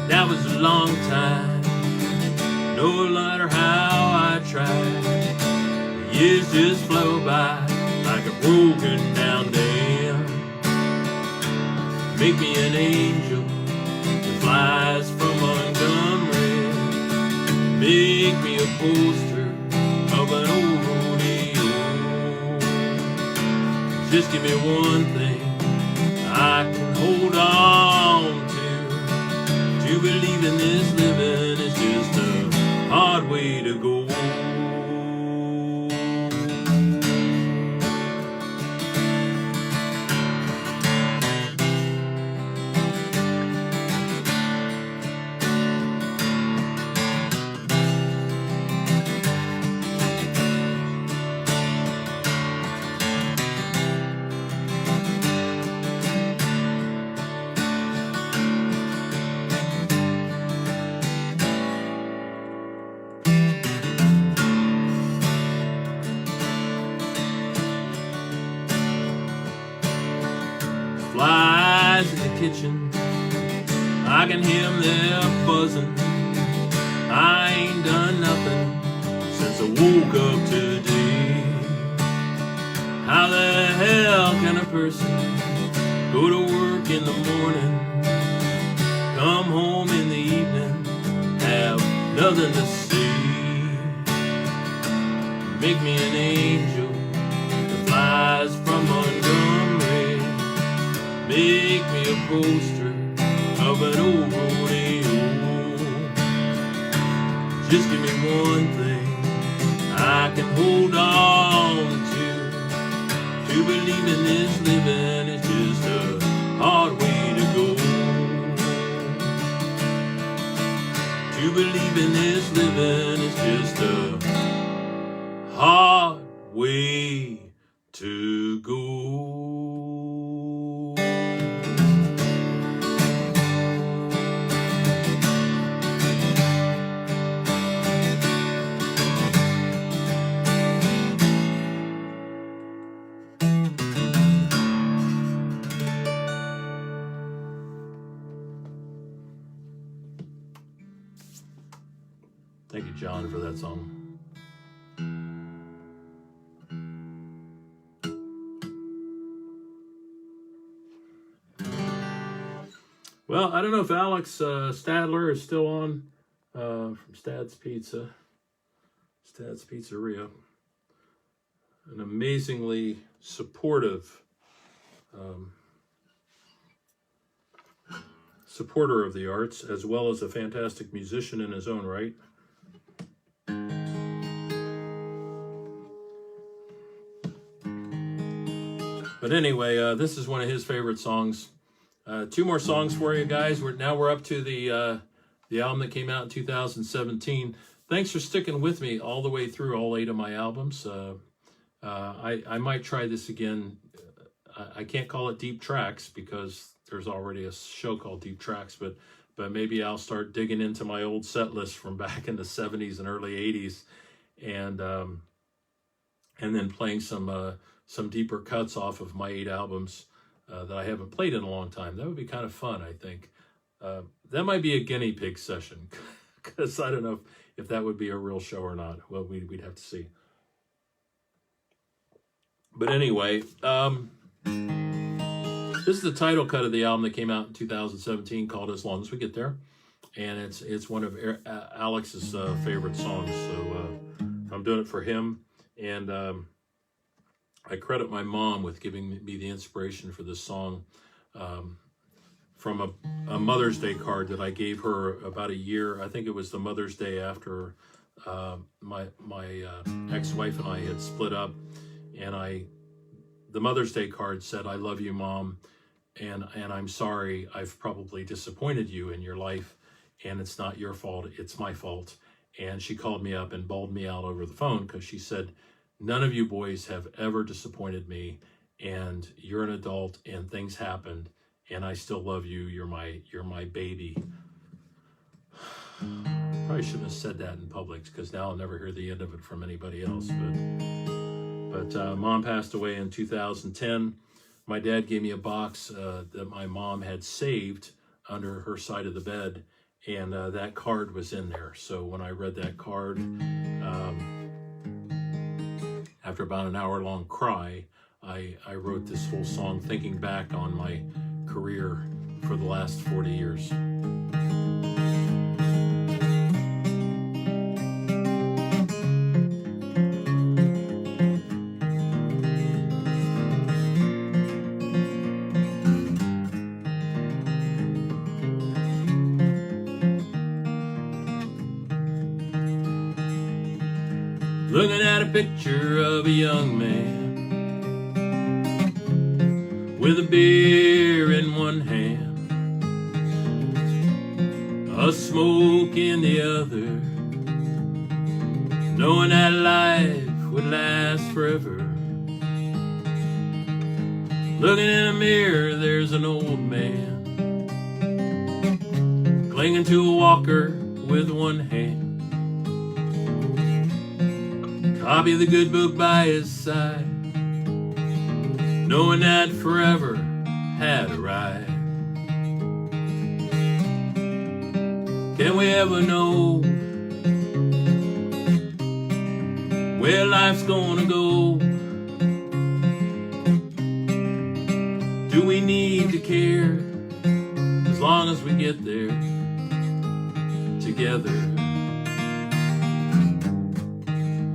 That was a long time, no matter how I tried. The years just flow by like a broken down dam. Make me an angel that flies from Montgomery. Make me a poster of an old rodeo. Just give me one thing I can hold on to believe in this living is just flies in the kitchen, I can hear them there buzzing. I ain't done nothing since I woke up today. How the hell can a person go to work in the morning, come home in the evening, have nothing to say? Make me an angel that flies from Montgomery. Make me a poster of an old rodeo. Just give me one thing I can hold on to. To believe in this living is just a hard way to go. To believe in this living is just a hard way to go. Thank you, John, for that song. Well, I don't know if Alex Stadler is still on from Stad's Pizza, Stad's Pizzeria. An amazingly supportive supporter of the arts, as well as a fantastic musician in his own right. But anyway, this is one of his favorite songs. Two more songs for you guys. We're up to the album that came out in 2017. Thanks for sticking with me all the way through all 8 of my albums. I might try this again. I can't call it Deep Tracks because there's already a show called Deep Tracks, but maybe I'll start digging into my old set list from back in the 70s and early 80s, and then playing some deeper cuts off of my 8 albums that I haven't played in a long time. That would be kind of fun, I think. That might be a guinea pig session, because I don't know if that would be a real show or not. Well, we'd have to see. But anyway, this is the title cut of the album that came out in 2017 called As Long As We Get There. And it's one of Alex's favorite songs. So I'm doing it for him. And I credit my mom with giving me the inspiration for this song from a Mother's Day card that I gave her about a year. I think it was the Mother's Day after my ex-wife and I had split up. And the Mother's Day card said, "I love you, Mom, and I'm sorry I've probably disappointed you in your life, and it's not your fault, it's my fault." And she called me up and bawled me out over the phone because she said, "None of you boys have ever disappointed me, and you're an adult, and things happened, and I still love you. You're my baby." Probably shouldn't have said that in public because now I'll never hear the end of it from anybody else. But Mom passed away in 2010. My dad gave me a box that my mom had saved under her side of the bed, and that card was in there. So when I read that card, after about an hour-long cry, I wrote this whole song thinking back on my career for the last 40 years. Looking at a picture of a young man with a beer in one hand, a smoke in the other, knowing that life would last forever. Looking in a mirror, there's an old man clinging to a walker with one hand, copy of the good book by his side, knowing that forever had a ride. Can we ever know where life's gonna go? Do we need to care as long as we get there together?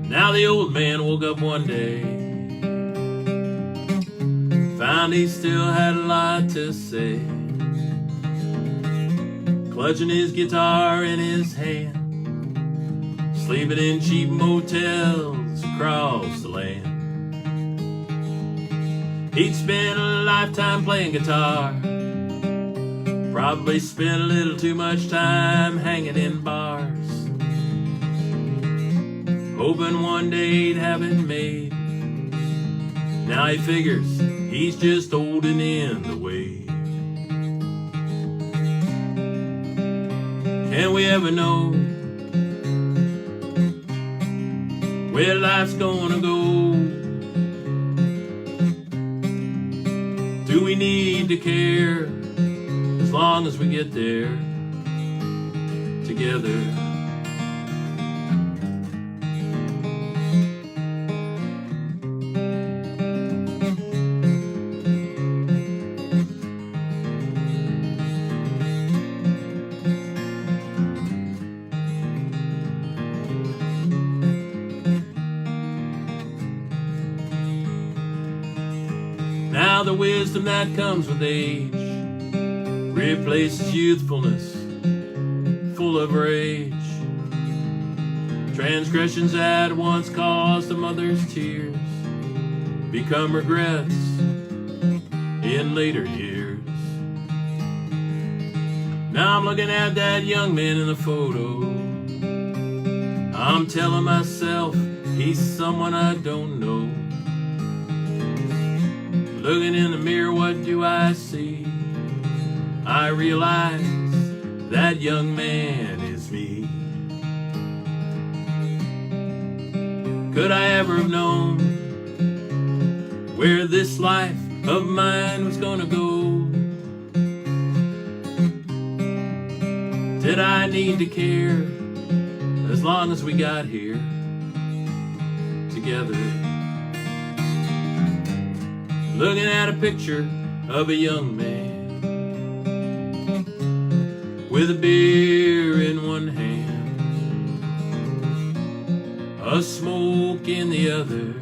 Now the old man woke up one day, found he still had a lot to say. Clutching his guitar in his hand, sleeping in cheap motels across the land. He'd spent a lifetime playing guitar, probably spent a little too much time hanging in bars, hoping one day he'd have it made. Now he figures he's just holding in the way. Can we ever know where life's gonna go? Do we need to care as long as we get there together? Now the wisdom that comes with age replaces youthfulness, full of rage. Transgressions that once caused a mother's tears become regrets in later years. Now I'm looking at that young man in the photo, I'm telling myself he's someone I don't know. Looking in the mirror, what do I see? I realize that young man is me. Could I ever have known where this life of mine was gonna go? Did I need to care as long as we got here together? Looking at a picture of a young man with a beer in one hand, a smoke in the other,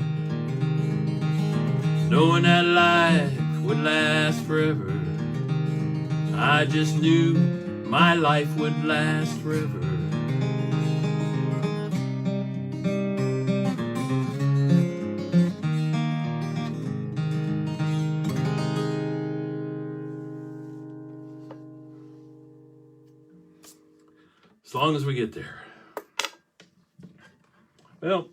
knowing that life would last forever. I just knew my life would last forever. As long as we get there. Well,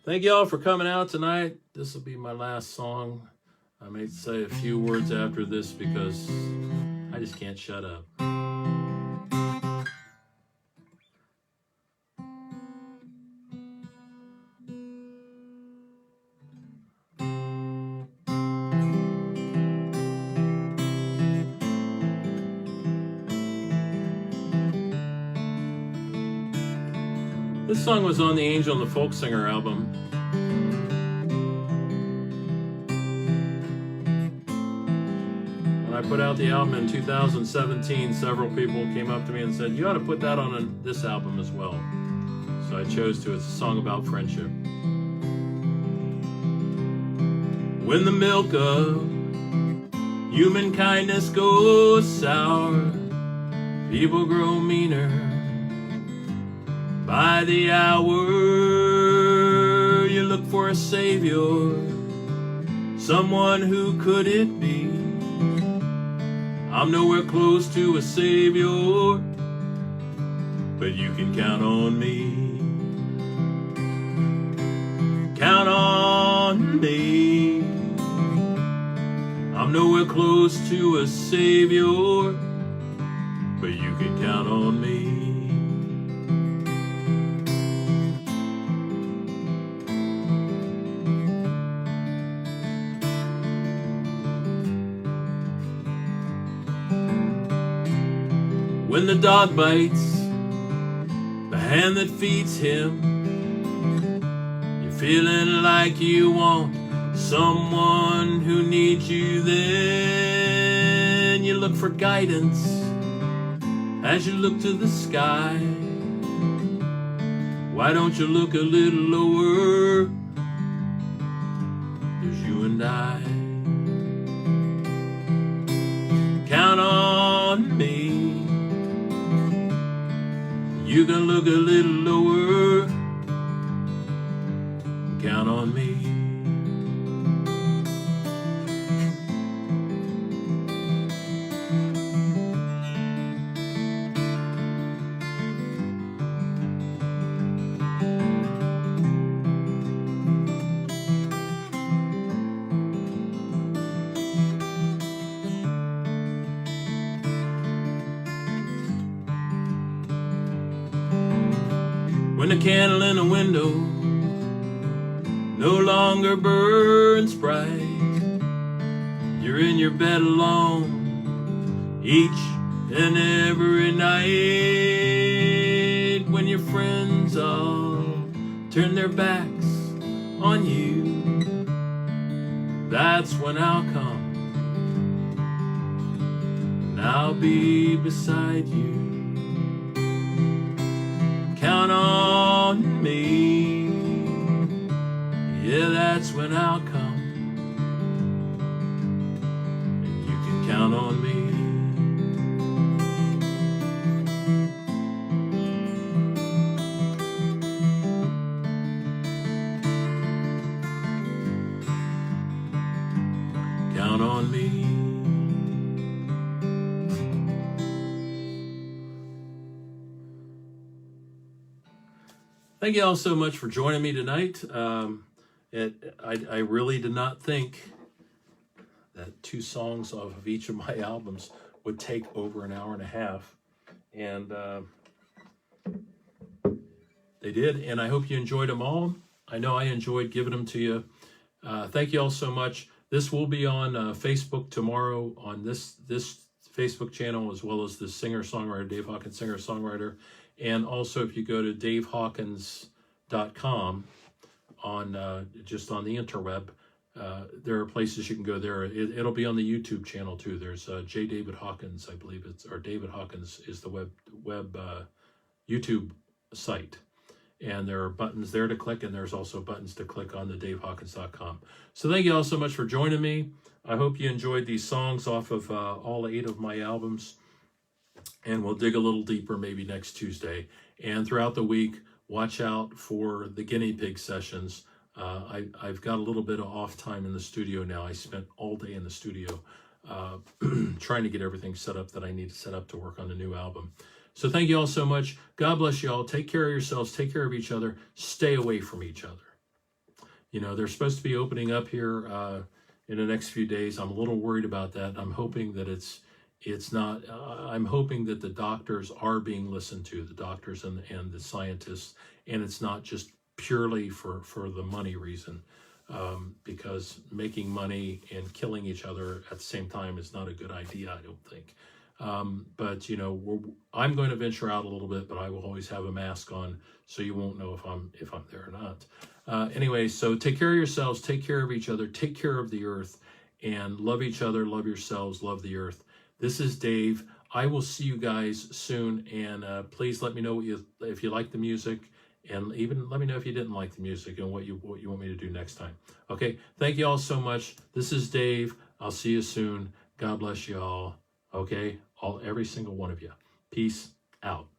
thank you all for coming out tonight. This will be my last song. I may say a few words after this because I just can't shut up. This song was on the Angel and the Folksinger album. When I put out the album in 2017, several people came up to me and said, you ought to put that on this album as well. So I chose to. It's a song about friendship. When the milk of human kindness goes sour, people grow meaner by the hour. You look for a savior, someone who could it be? I'm nowhere close to a savior, but you can count on me. Count on me. I'm nowhere close to a savior, but you can count on me. when the dog bites the hand that feeds him, you're feeling like you want someone who needs you, then you look for guidance as you look to the sky. Why don't you look a little lower? There's you and I. Count on me. You can look a little lower. Count on me. When the candle in the window no longer burns bright, you're in your bed alone each and every night. When your friends all turn their backs on you, that's when I'll come and I'll be beside you. Count on me, yeah, that's when I'll come, and you can count on me. Count on me. Thank you all so much for joining me tonight. I really did not think that 2 songs off of each of my albums would take over an hour and a half. And they did, and I hope you enjoyed them all. I know I enjoyed giving them to you. Thank you all so much. This will be on Facebook tomorrow on this Facebook channel, as well as the singer-songwriter, Dave Hawkins, singer-songwriter. And also, if you go to davehawkins.com on just on the interweb, there are places you can go there. It'll be on the YouTube channel too. There's J. David Hawkins, I believe it's, or David Hawkins is the web YouTube site. And there are buttons there to click, and there's also buttons to click on the davehawkins.com. So thank you all so much for joining me. I hope you enjoyed these songs off of all 8 of my albums. And we'll dig a little deeper maybe next Tuesday. And throughout the week, watch out for the guinea pig sessions. I've got a little bit of off time in the studio now. I spent all day in the studio trying to get everything set up that I need to set up to work on the new album. So thank you all so much. God bless you all. Take care of yourselves. Take care of each other. Stay away from each other. You know, they're supposed to be opening up here in the next few days. I'm a little worried about that. I'm hoping that it's not, I'm hoping that the doctors are being listened to, the doctors and the scientists, and it's not just purely for the money reason, because making money and killing each other at the same time is not a good idea, I don't think. But, you know, I'm going to venture out a little bit, but I will always have a mask on, so you won't know if I'm there or not. Anyway, so take care of yourselves, take care of each other, take care of the earth, and love each other, love yourselves, love the earth. This is Dave. I will see you guys soon, and please let me know if you like the music, and even let me know if you didn't like the music and what you want me to do next time. Okay, thank you all so much. This is Dave. I'll see you soon. God bless you all. Okay, every single one of you. Peace out.